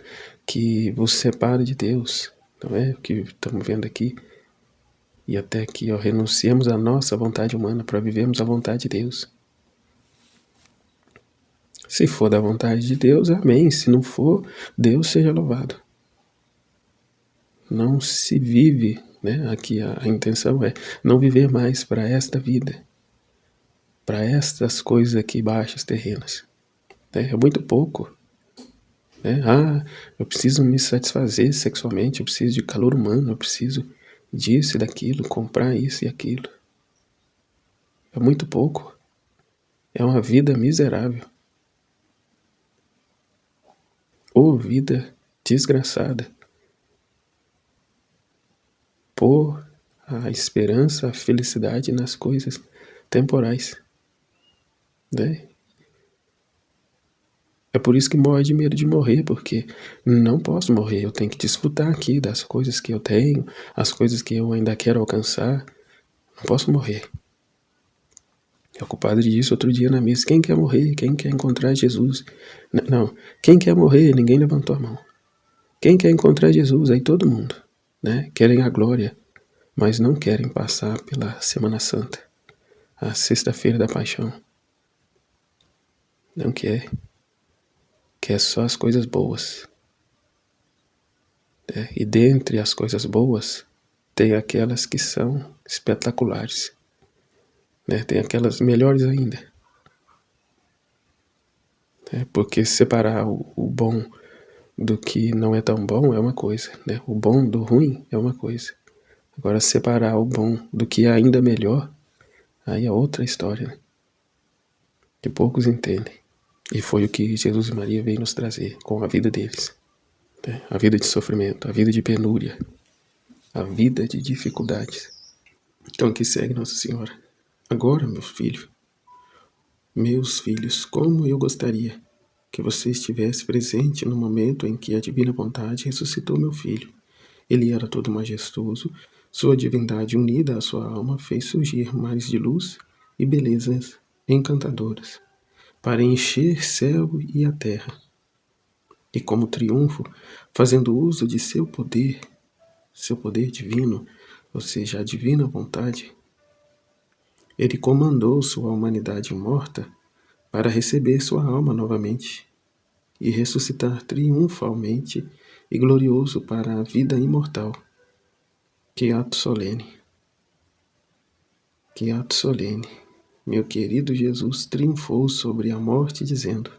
que vos separa de Deus. Não é o que estamos vendo aqui. E até que renunciemos à nossa vontade humana para vivermos a vontade de Deus. Se for da vontade de Deus, amém. Se não for, Deus seja louvado. Não se vive, né? Aqui a intenção é não viver mais para esta vida, para estas coisas aqui baixas, terrenas. É muito pouco. Eu preciso me satisfazer sexualmente, eu preciso de calor humano, eu preciso disso e daquilo, comprar isso e aquilo. É muito pouco. É uma vida miserável. Ou vida desgraçada. Por a esperança, a felicidade nas coisas temporais. Né? É por isso que morre de medo de morrer, porque não posso morrer, eu tenho que desfrutar aqui das coisas que eu tenho, as coisas que eu ainda quero alcançar. Não posso morrer. O padre disse outro dia na missa, quem quer morrer? Quem quer encontrar Jesus? Não, quem quer morrer? Ninguém levantou a mão. Quem quer encontrar Jesus? Aí todo mundo, né? Querem a glória, mas não querem passar pela Semana Santa, a sexta-feira da Paixão. Não quer. Quer só as coisas boas. E dentre as coisas boas, tem aquelas que são espetaculares. Tem aquelas melhores ainda. Porque separar o bom do que não é tão bom é uma coisa. O bom do ruim é uma coisa. Agora, separar o bom do que é ainda melhor, aí é outra história, né? Que poucos entendem. E foi o que Jesus e Maria veio nos trazer com a vida deles. A vida de sofrimento, a vida de penúria, a vida de dificuldades. Então aqui segue Nossa Senhora. Agora, meus filhos, como eu gostaria que você estivesse presente no momento em que a divina vontade ressuscitou meu filho. Ele era todo majestoso, sua divindade unida à sua alma fez surgir mares de luz e belezas encantadoras, para encher céu e a terra. E como triunfo, fazendo uso de seu poder divino, ou seja, a divina vontade, ele comandou sua humanidade morta para receber sua alma novamente e ressuscitar triunfalmente e glorioso para a vida imortal. Que ato solene! Que ato solene! Meu querido Jesus triunfou sobre a morte, dizendo: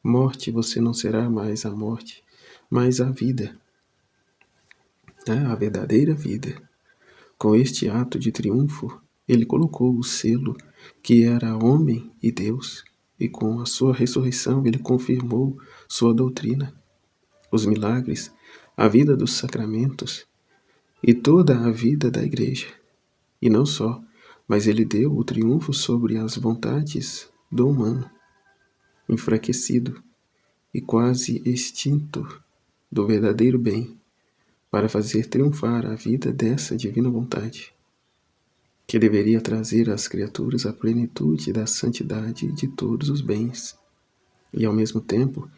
morte, você não será mais a morte, mas a vida, a verdadeira vida. Com este ato de triunfo, ele colocou o selo que era homem e Deus, e com a sua ressurreição ele confirmou sua doutrina, os milagres, a vida dos sacramentos e toda a vida da Igreja. E não só, mas ele deu o triunfo sobre as vontades do humano, enfraquecido e quase extinto do verdadeiro bem, para fazer triunfar a vida dessa divina vontade, que deveria trazer às criaturas a plenitude da santidade de todos os bens. E ao mesmo tempo,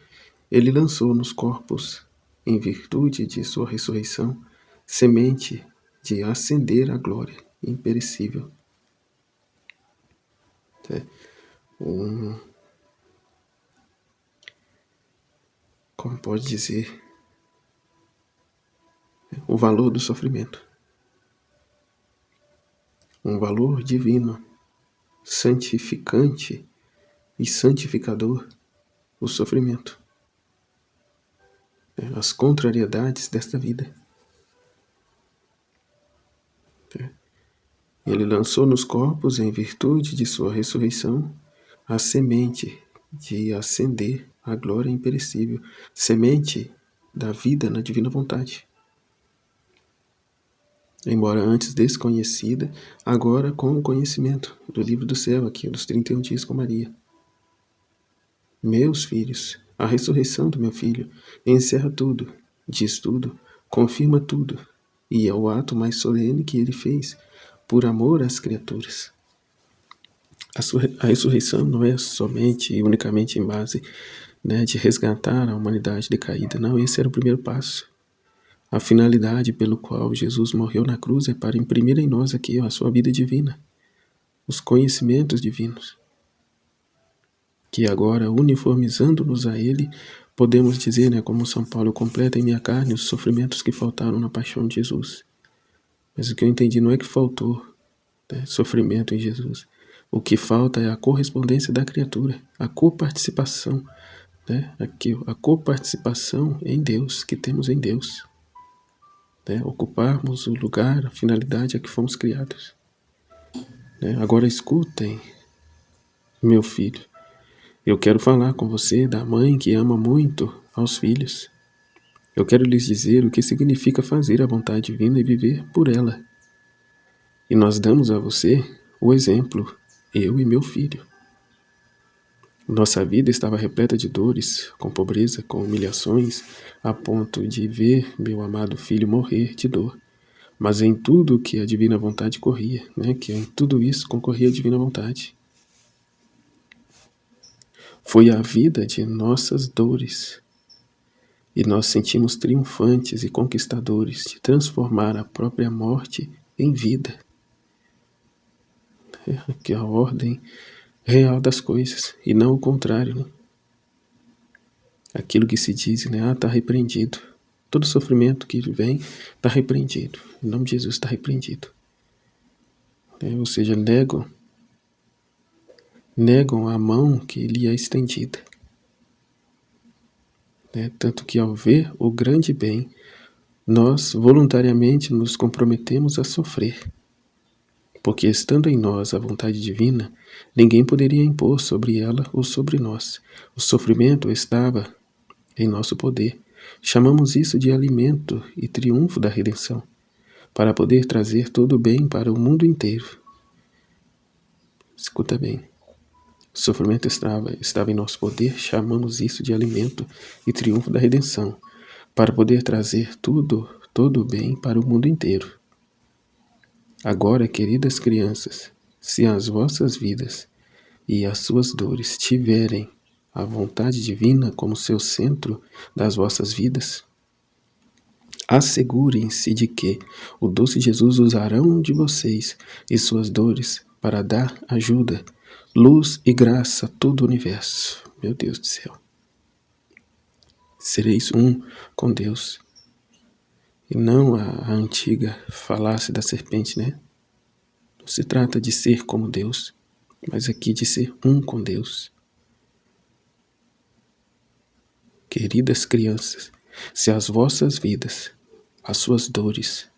ele lançou nos corpos, em virtude de sua ressurreição, semente de ascender à glória imperecível. Como pode dizer, o valor do sofrimento. Um valor divino, santificante e santificador, o sofrimento. As contrariedades desta vida. Ele lançou nos corpos, em virtude de sua ressurreição, a semente de ascender à glória imperecível, semente da vida na divina vontade. Embora antes desconhecida, agora com o conhecimento do livro do céu, aqui dos 31 dias com Maria. Meus filhos, a ressurreição do meu filho encerra tudo, diz tudo, confirma tudo, e é o ato mais solene que ele fez por amor às criaturas. A ressurreição não é somente e unicamente em base de resgatar a humanidade decaída. Não, esse era o primeiro passo. A finalidade pelo qual Jesus morreu na cruz é para imprimir em nós aqui a sua vida divina, os conhecimentos divinos, que agora, uniformizando-nos a Ele, podemos dizer, como São Paulo, completa em minha carne os sofrimentos que faltaram na paixão de Jesus. Mas o que eu entendi não é que faltou sofrimento em Jesus. O que falta é a correspondência da criatura, a coparticipação, a coparticipação em Deus, que temos em Deus. Ocuparmos o lugar, a finalidade a que fomos criados. Agora escutem, meu filho, eu quero falar com você da mãe que ama muito aos filhos. Eu quero lhes dizer o que significa fazer a vontade divina e viver por ela. E nós damos a você o exemplo, eu e meu filho. Nossa vida estava repleta de dores, com pobreza, com humilhações, a ponto de ver meu amado filho morrer de dor. Mas em tudo que a divina vontade corria, que em tudo isso concorria a divina vontade. Foi a vida de nossas dores. E nós sentimos triunfantes e conquistadores de transformar a própria morte em vida. Que é a ordem real das coisas, e não o contrário. Aquilo que se diz, está repreendido. Todo sofrimento que vem está repreendido. Em nome de Jesus está repreendido. Ou seja, negam a mão que lhe é estendida. Tanto que ao ver o grande bem, nós voluntariamente nos comprometemos a sofrer. Porque estando em nós a vontade divina, ninguém poderia impor sobre ela ou sobre nós. O sofrimento estava em nosso poder. Chamamos isso de alimento e triunfo da redenção. para poder trazer todo o bem para o mundo inteiro. Escuta bem. O sofrimento estava em nosso poder, chamamos isso de alimento e triunfo da redenção, para poder trazer todo o bem para o mundo inteiro. Agora, queridas crianças, se as vossas vidas e as suas dores tiverem a vontade divina como seu centro das vossas vidas, assegurem-se de que o doce Jesus usarão de vocês e suas dores para dar ajuda, luz e graça a todo o universo. Meu Deus do céu. Sereis um com Deus. E não a antiga falácia da serpente, né? Não se trata de ser como Deus, mas aqui de ser um com Deus. Queridas crianças, se as vossas vidas, as suas dores,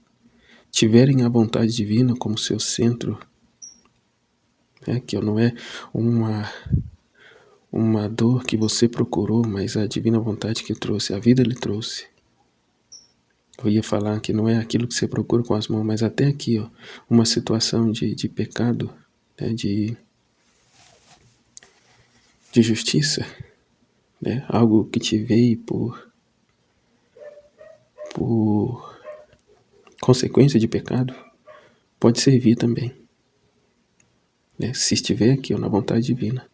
tiverem a vontade divina como seu centro, que não é uma dor que você procurou, mas a divina vontade que trouxe, a vida lhe trouxe. Eu ia falar que não é aquilo que você procura com as mãos, mas até aqui, uma situação de pecado, né, de justiça, né, algo que te veio por consequência de pecado, pode servir também. Né, se estiver aqui na vontade divina.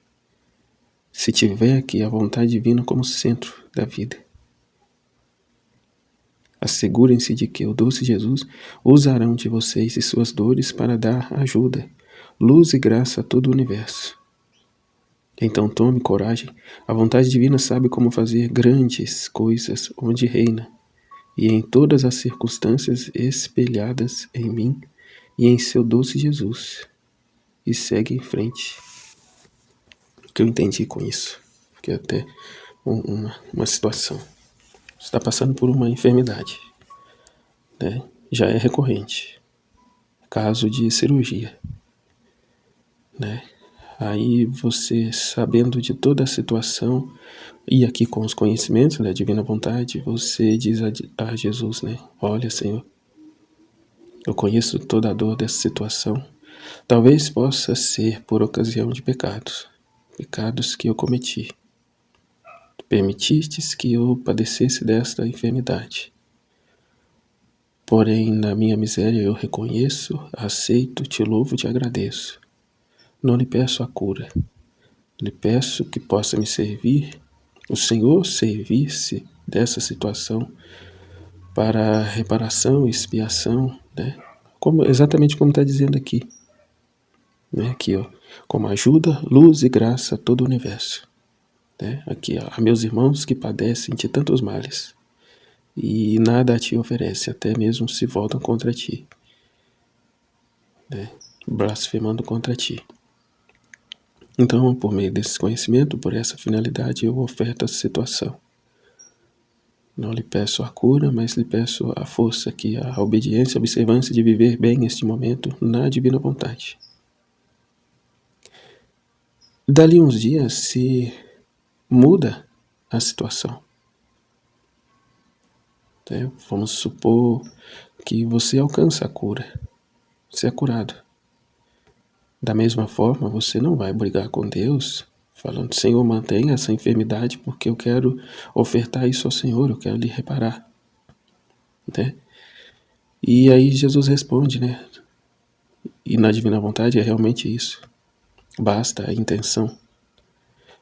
Se tiver aqui a vontade divina como centro da vida. Assegurem-se de que o doce Jesus usarão de vocês e suas dores para dar ajuda, luz e graça a todo o universo. Então tome coragem, a vontade divina sabe como fazer grandes coisas onde reina, e em todas as circunstâncias espelhadas em mim e em seu doce Jesus. E segue em frente. O que eu entendi com isso? Que é até uma situação. Você está passando por uma enfermidade, né? Já é recorrente. Caso de cirurgia, né? Aí você, sabendo de toda a situação, e aqui com os conhecimentos da divina vontade, você diz a Jesus, né? Olha, Senhor, eu conheço toda a dor dessa situação. Talvez possa ser por ocasião de pecados que eu cometi. Permitistes que eu padecesse desta enfermidade. Porém, na minha miséria eu reconheço, aceito, te louvo, te agradeço. Não lhe peço a cura. Lhe peço que possa me servir, o Senhor servir-se dessa situação para reparação e expiação, né? Exatamente como está dizendo aqui. Né? Aqui, como ajuda, luz e graça a todo o universo. Né? Aqui, a meus irmãos que padecem de tantos males. E nada a ti oferece, até mesmo se voltam contra ti, né? Blasfemando contra ti. Então, por meio desse conhecimento, por essa finalidade, eu oferto essa situação. Não lhe peço a cura, mas lhe peço a força, a obediência, a observância de viver bem este momento na divina vontade. Dali uns dias se muda a situação. Vamos supor que você alcança a cura, você é curado. Da mesma forma, você não vai brigar com Deus, falando, Senhor, mantenha essa enfermidade porque eu quero ofertar isso ao Senhor, eu quero lhe reparar. Né? E aí Jesus responde, né? E na divina vontade é realmente isso. Basta a intenção.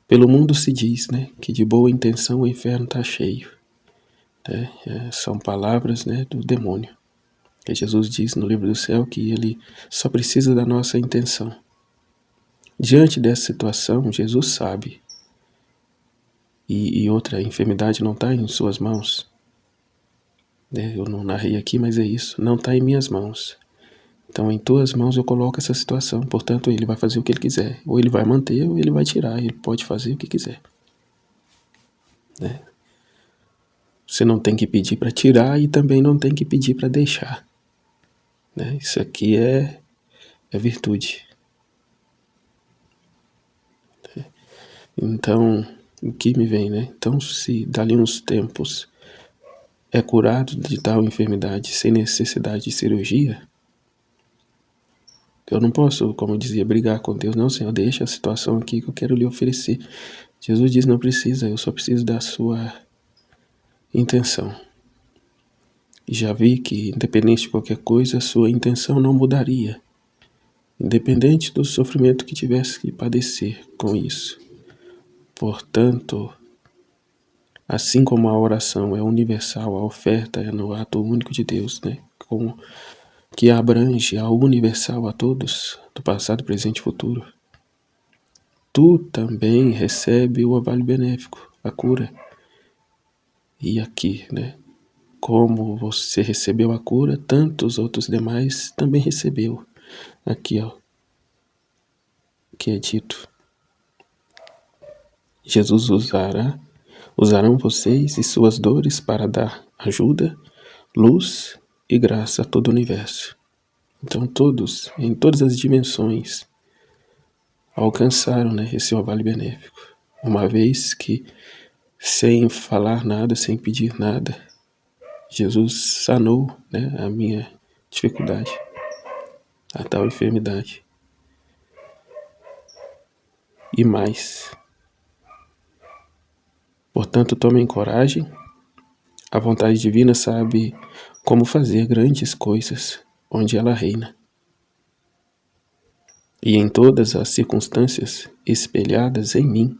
Pelo mundo se diz, né, que de boa intenção o inferno está cheio. Né? São palavras, né, do demônio. Que Jesus diz no livro do céu que ele só precisa da nossa intenção. Diante dessa situação, Jesus sabe. E outra, enfermidade não está em suas mãos. Né? Eu não narrei aqui, mas é isso. Não está em minhas mãos. Então, em tuas mãos eu coloco essa situação. Portanto, ele vai fazer o que ele quiser. Ou ele vai manter, ou ele vai tirar. Ele pode fazer o que quiser. Né? Você não tem que pedir para tirar e também não tem que pedir para deixar. Né? Isso aqui é virtude. Então, o que me vem, né? Então, se dali uns tempos é curado de tal enfermidade sem necessidade de cirurgia, eu não posso, como eu dizia, brigar com Deus. Não, Senhor, deixa a situação aqui que eu quero lhe oferecer. Jesus diz, não precisa, eu só preciso da sua intenção. E já vi que, independente de qualquer coisa, a sua intenção não mudaria. Independente do sofrimento que tivesse que padecer com isso. Portanto, assim como a oração é universal, a oferta é no ato único de Deus, né? Que abrange ao universal a todos, do passado, presente e futuro. Tu também recebe o avalio benéfico, a cura. E aqui, né? Como você recebeu a cura, tantos outros demais também recebeu. Aqui, ó, que é dito. Jesus usarão vocês e suas dores para dar ajuda, luz e graça a todo o universo. Então todos, em todas as dimensões, alcançaram, né, esse orvalho benéfico. Uma vez que, sem falar nada, sem pedir nada, Jesus sanou, né, a minha dificuldade, a tal enfermidade. E mais. Portanto, tomem coragem. A vontade divina sabe como fazer grandes coisas onde ela reina. E em todas as circunstâncias espelhadas em mim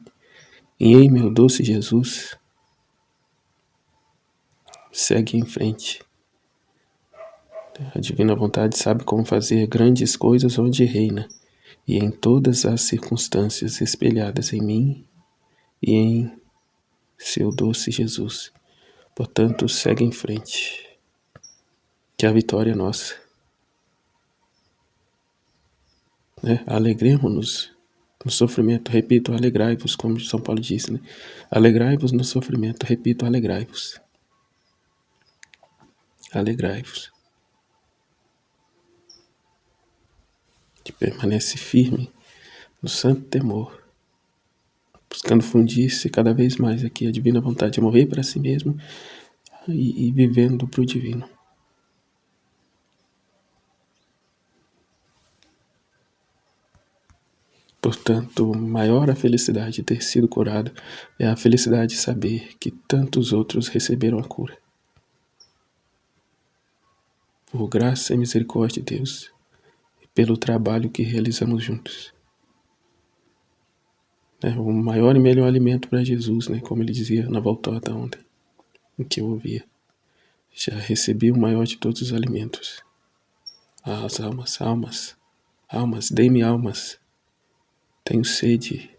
e em meu doce Jesus, segue em frente. A divina vontade sabe como fazer grandes coisas onde reina, e em todas as circunstâncias espelhadas em mim e em seu doce Jesus. Portanto, segue em frente, que a vitória é nossa. Né? Alegremos-nos no sofrimento, repito, alegrai-vos, como São Paulo disse, né? Alegrai-vos no sofrimento, repito, alegrai-vos. Alegrai-vos. Que permanece firme no santo temor, buscando fundir-se cada vez mais aqui a divina vontade de morrer para si mesmo e vivendo para o divino. Portanto, maior a felicidade de ter sido curado é a felicidade de saber que tantos outros receberam a cura. Por graça e misericórdia de Deus, e pelo trabalho que realizamos juntos. O maior e melhor alimento para Jesus, né? Como ele dizia na voltota ontem, o que eu ouvia. Já recebi o maior de todos os alimentos. As almas, dei-me almas. Tenho sede.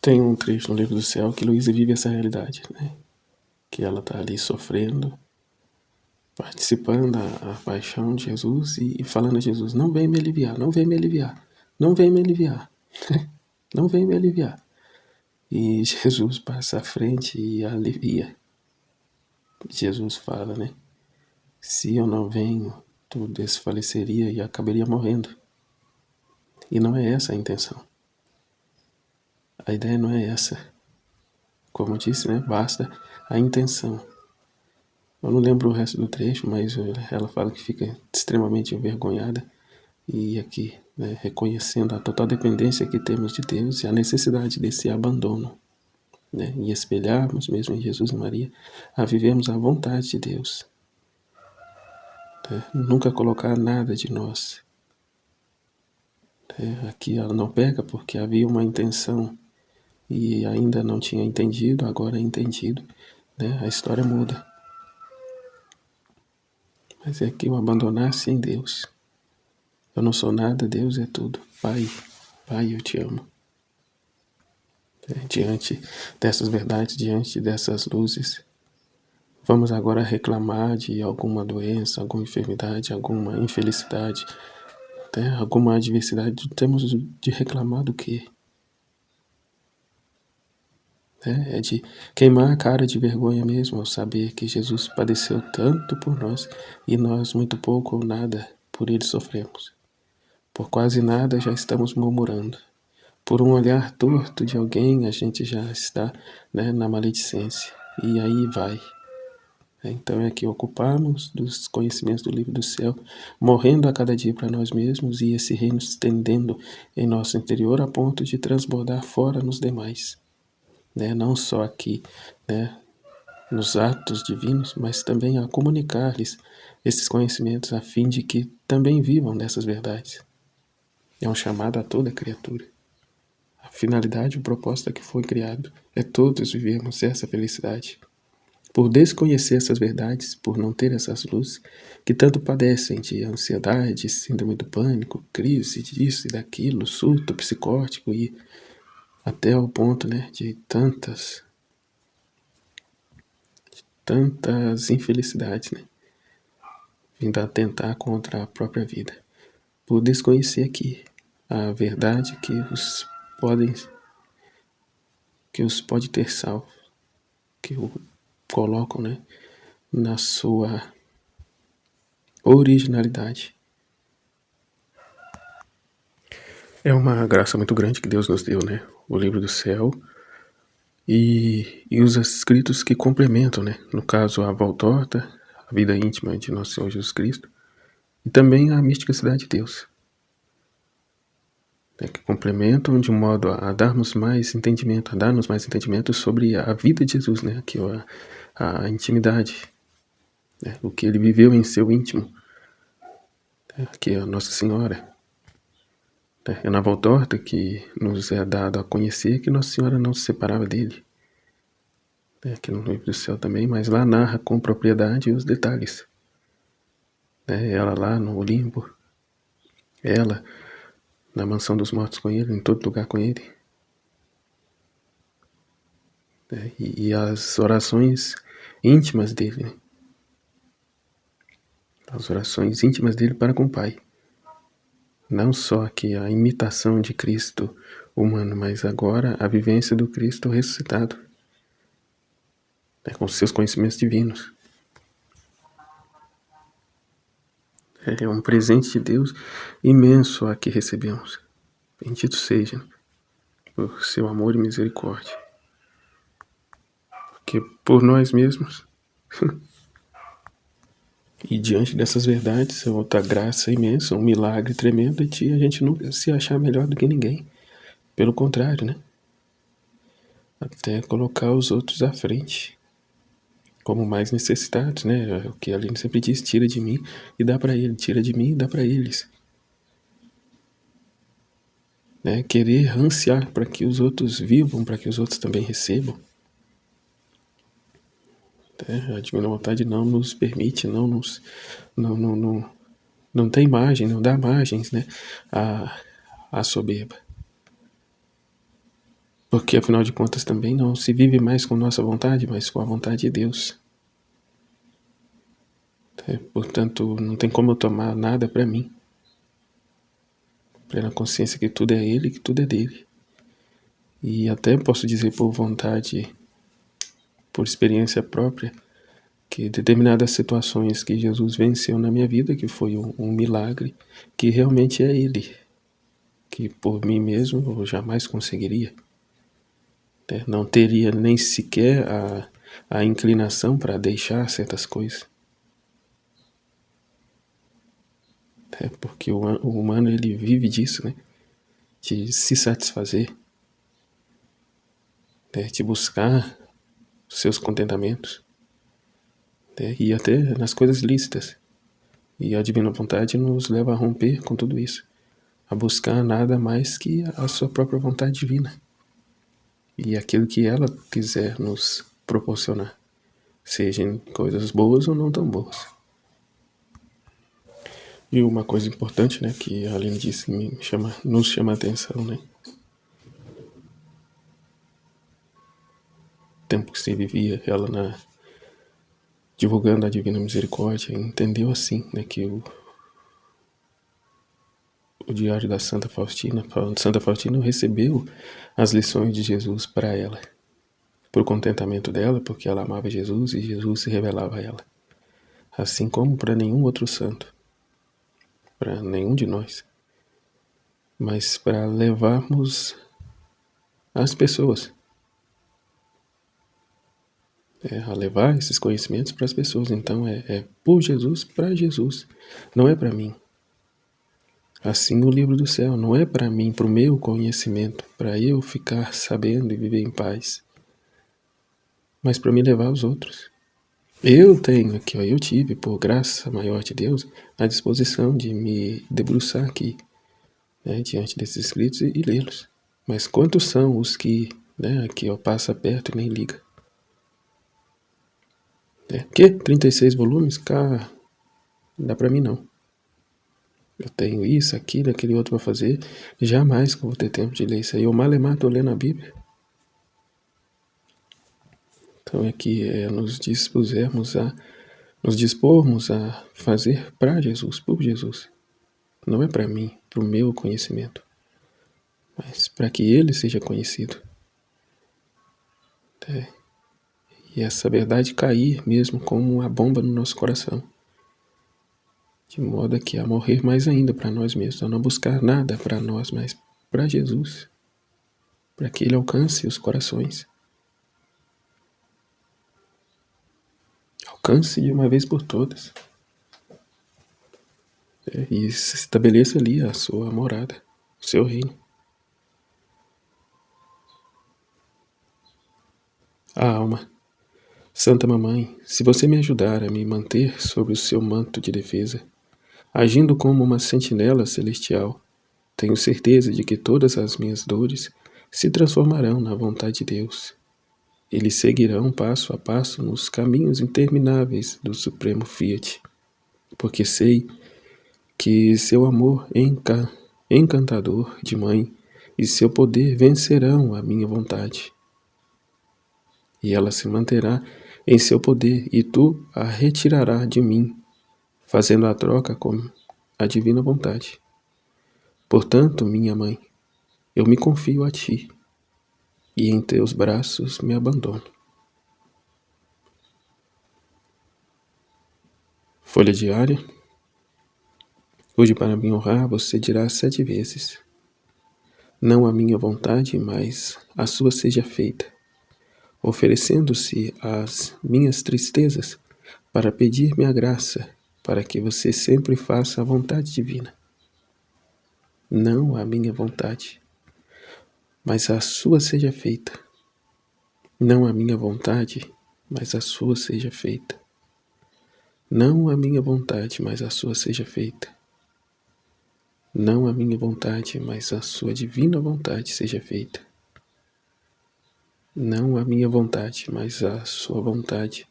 Tem um trecho no Livro do Céu que Luísa vive essa realidade, né? Que ela está ali sofrendo, participando da paixão de Jesus e falando a Jesus, não vem me aliviar, não vem me aliviar, não vem me aliviar, não vem me aliviar. E Jesus passa à frente e alivia. Jesus fala, né? Se eu não venho, tu desfaleceria e acabaria morrendo. E não é essa a intenção. A ideia não é essa. Como eu disse, né? Basta a intenção. Eu não lembro o resto do trecho, mas ela fala que fica extremamente envergonhada e aqui, né, reconhecendo a total dependência que temos de Deus e a necessidade desse abandono, né, e espelharmos mesmo em Jesus e Maria a vivermos a vontade de Deus, né, nunca colocar nada de nós. Aqui ela não peca porque havia uma intenção e ainda não tinha entendido, agora é entendido, né, a história muda. Mas é que eu abandonasse em Deus. Eu não sou nada, Deus é tudo. Pai, eu te amo. Diante dessas verdades, diante dessas luzes, vamos agora reclamar de alguma doença, alguma enfermidade, alguma infelicidade, alguma adversidade. Temos de reclamar do quê? É de queimar a cara de vergonha mesmo ao saber que Jesus padeceu tanto por nós e nós muito pouco ou nada por ele sofremos. Por quase nada já estamos murmurando. por um olhar torto de alguém, a gente já está, né, na maledicência. E aí vai. Então é que ocuparmos dos conhecimentos do livro do céu, morrendo a cada dia para nós mesmos e esse reino se estendendo em nosso interior a ponto de transbordar fora nos demais. Né? Não só aqui, né, nos atos divinos, mas também a comunicar-lhes esses conhecimentos a fim de que também vivam dessas verdades. É um chamado a toda criatura. A finalidade, o propósito que foi criado é todos vivermos essa felicidade. Por desconhecer essas verdades, por não ter essas luzes, que tanto padecem de ansiedade, síndrome do pânico, crise disso e daquilo, surto psicótico e até ao ponto, né, de tantas infelicidades, né, vindo a atentar contra a própria vida. Por desconhecer aqui a verdade que os pode ter salvo, que o colocam, né, na sua originalidade. É uma graça muito grande que Deus nos deu, né? O livro do céu e os escritos que complementam, né? No caso, a Voltorta, a vida íntima de Nosso Senhor Jesus Cristo, e também a misticidade de Deus, né? Que complementam de modo a darmos mais entendimento sobre a vida de Jesus, né? Que é a intimidade, né? O que ele viveu em seu íntimo, né? Que é a Nossa Senhora. É na Voltorta que nos é dado a conhecer que Nossa Senhora não se separava dele. Aqui no livro do céu também, mas lá narra com propriedade os detalhes. Ela lá no Olimpo, ela na mansão dos mortos com ele, em todo lugar com ele. E as orações íntimas dele, né? As orações íntimas dele para com o Pai. Não só aqui a imitação de Cristo humano, mas agora a vivência do Cristo ressuscitado, com seus conhecimentos divinos. É um presente de Deus imenso a que recebemos. Bendito seja por seu amor e misericórdia. Porque por nós mesmos e diante dessas verdades, outra graça imensa, um milagre tremendo de a gente nunca se achar melhor do que ninguém. Pelo contrário, né? Até colocar os outros à frente como mais necessitados, né? O que a Aline sempre diz, tira de mim e dá para ele, tira de mim e dá para eles. Né? Querer ansiar para que os outros vivam, para que os outros também recebam. A divina vontade não nos permite, não tem margem, não dá margens, né, à soberba. Porque afinal de contas também não se vive mais com nossa vontade, mas com a vontade de Deus. Portanto, não tem como eu tomar nada para mim. Plena consciência que tudo é Ele, que tudo é dele. E até posso dizer por vontade, por experiência própria, que determinadas situações que Jesus venceu na minha vida, que foi um milagre, que realmente é Ele, que por mim mesmo eu jamais conseguiria. Não teria nem sequer a inclinação para deixar certas coisas. Porque o humano ele vive disso, né? De se satisfazer, de buscar seus contentamentos, e até nas coisas lícitas. E a divina vontade nos leva a romper com tudo isso, a buscar nada mais que a sua própria vontade divina e aquilo que ela quiser nos proporcionar, sejam coisas boas ou não tão boas. E uma coisa importante, né, que a Aline disse nos chama a atenção, né? O tempo que se vivia, ela divulgando a Divina Misericórdia, entendeu assim, né, que o diário da Santa Faustina recebeu as lições de Jesus para ela, por contentamento dela, porque ela amava Jesus e Jesus se revelava a ela, assim como para nenhum outro santo, para nenhum de nós, mas para levarmos às pessoas. A levar esses conhecimentos para as pessoas. Então é por Jesus, para Jesus. Não é para mim. Assim no livro do céu, não é para mim, para o meu conhecimento, para eu ficar sabendo e viver em paz, mas para me levar aos outros. Eu tenho aqui, eu tive, por graça maior de Deus, a disposição de me debruçar aqui, né, diante desses escritos e lê-los. Mas quantos são os que, né, aqui passa perto e nem liga? Que? 36 volumes? Cara, não dá pra mim não. Eu tenho isso, aquilo, aquele outro pra fazer. Jamais que eu vou ter tempo de ler isso aí. Eu malemar tô lendo a Bíblia. Então aqui nos dispormos a fazer para Jesus, por Jesus. Não é para mim, para o meu conhecimento, mas para que Ele seja conhecido. E essa verdade cair mesmo como uma bomba no nosso coração. De modo que a morrer mais ainda para nós mesmos, a não buscar nada para nós, mas para Jesus. Para que Ele alcance os corações. Alcance de uma vez por todas. E se estabeleça ali a sua morada, o seu reino. A alma. Santa Mamãe, se você me ajudar a me manter sob o seu manto de defesa, agindo como uma sentinela celestial, tenho certeza de que todas as minhas dores se transformarão na vontade de Deus. Eles seguirão passo a passo nos caminhos intermináveis do Supremo Fiat, porque sei que seu amor encantador de mãe e seu poder vencerão a minha vontade. E ela se manterá em seu poder, e tu a retirará de mim, fazendo a troca com a divina vontade. Portanto, minha mãe, eu me confio a ti, e em teus braços me abandono. Folha diária. Hoje, para me honrar, você dirá 7 vezes: não a minha vontade, mas a sua seja feita, oferecendo-se às minhas tristezas para pedir-me a graça, para que você sempre faça a vontade divina. Não a minha vontade, mas a sua seja feita. Não a minha vontade, mas a sua seja feita. Não a minha vontade, mas a sua seja feita. Não a minha vontade, mas a sua divina vontade seja feita. Não a minha vontade, mas a sua vontade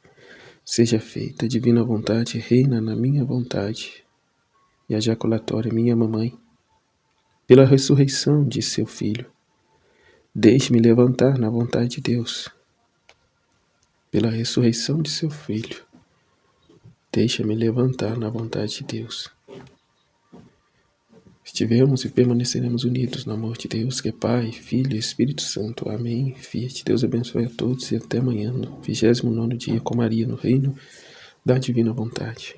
seja feita. A divina vontade reina na minha vontade, e a jaculatória minha mamãe, pela ressurreição de seu filho. Deixe-me levantar na vontade de Deus. Pela ressurreição de seu filho, deixa-me levantar na vontade de Deus. Estivemos e permaneceremos unidos no amor de Deus, que é Pai, Filho e Espírito Santo. Amém. Fiat. Deus abençoe a todos e até amanhã, no 29º dia, com Maria, no reino da divina vontade.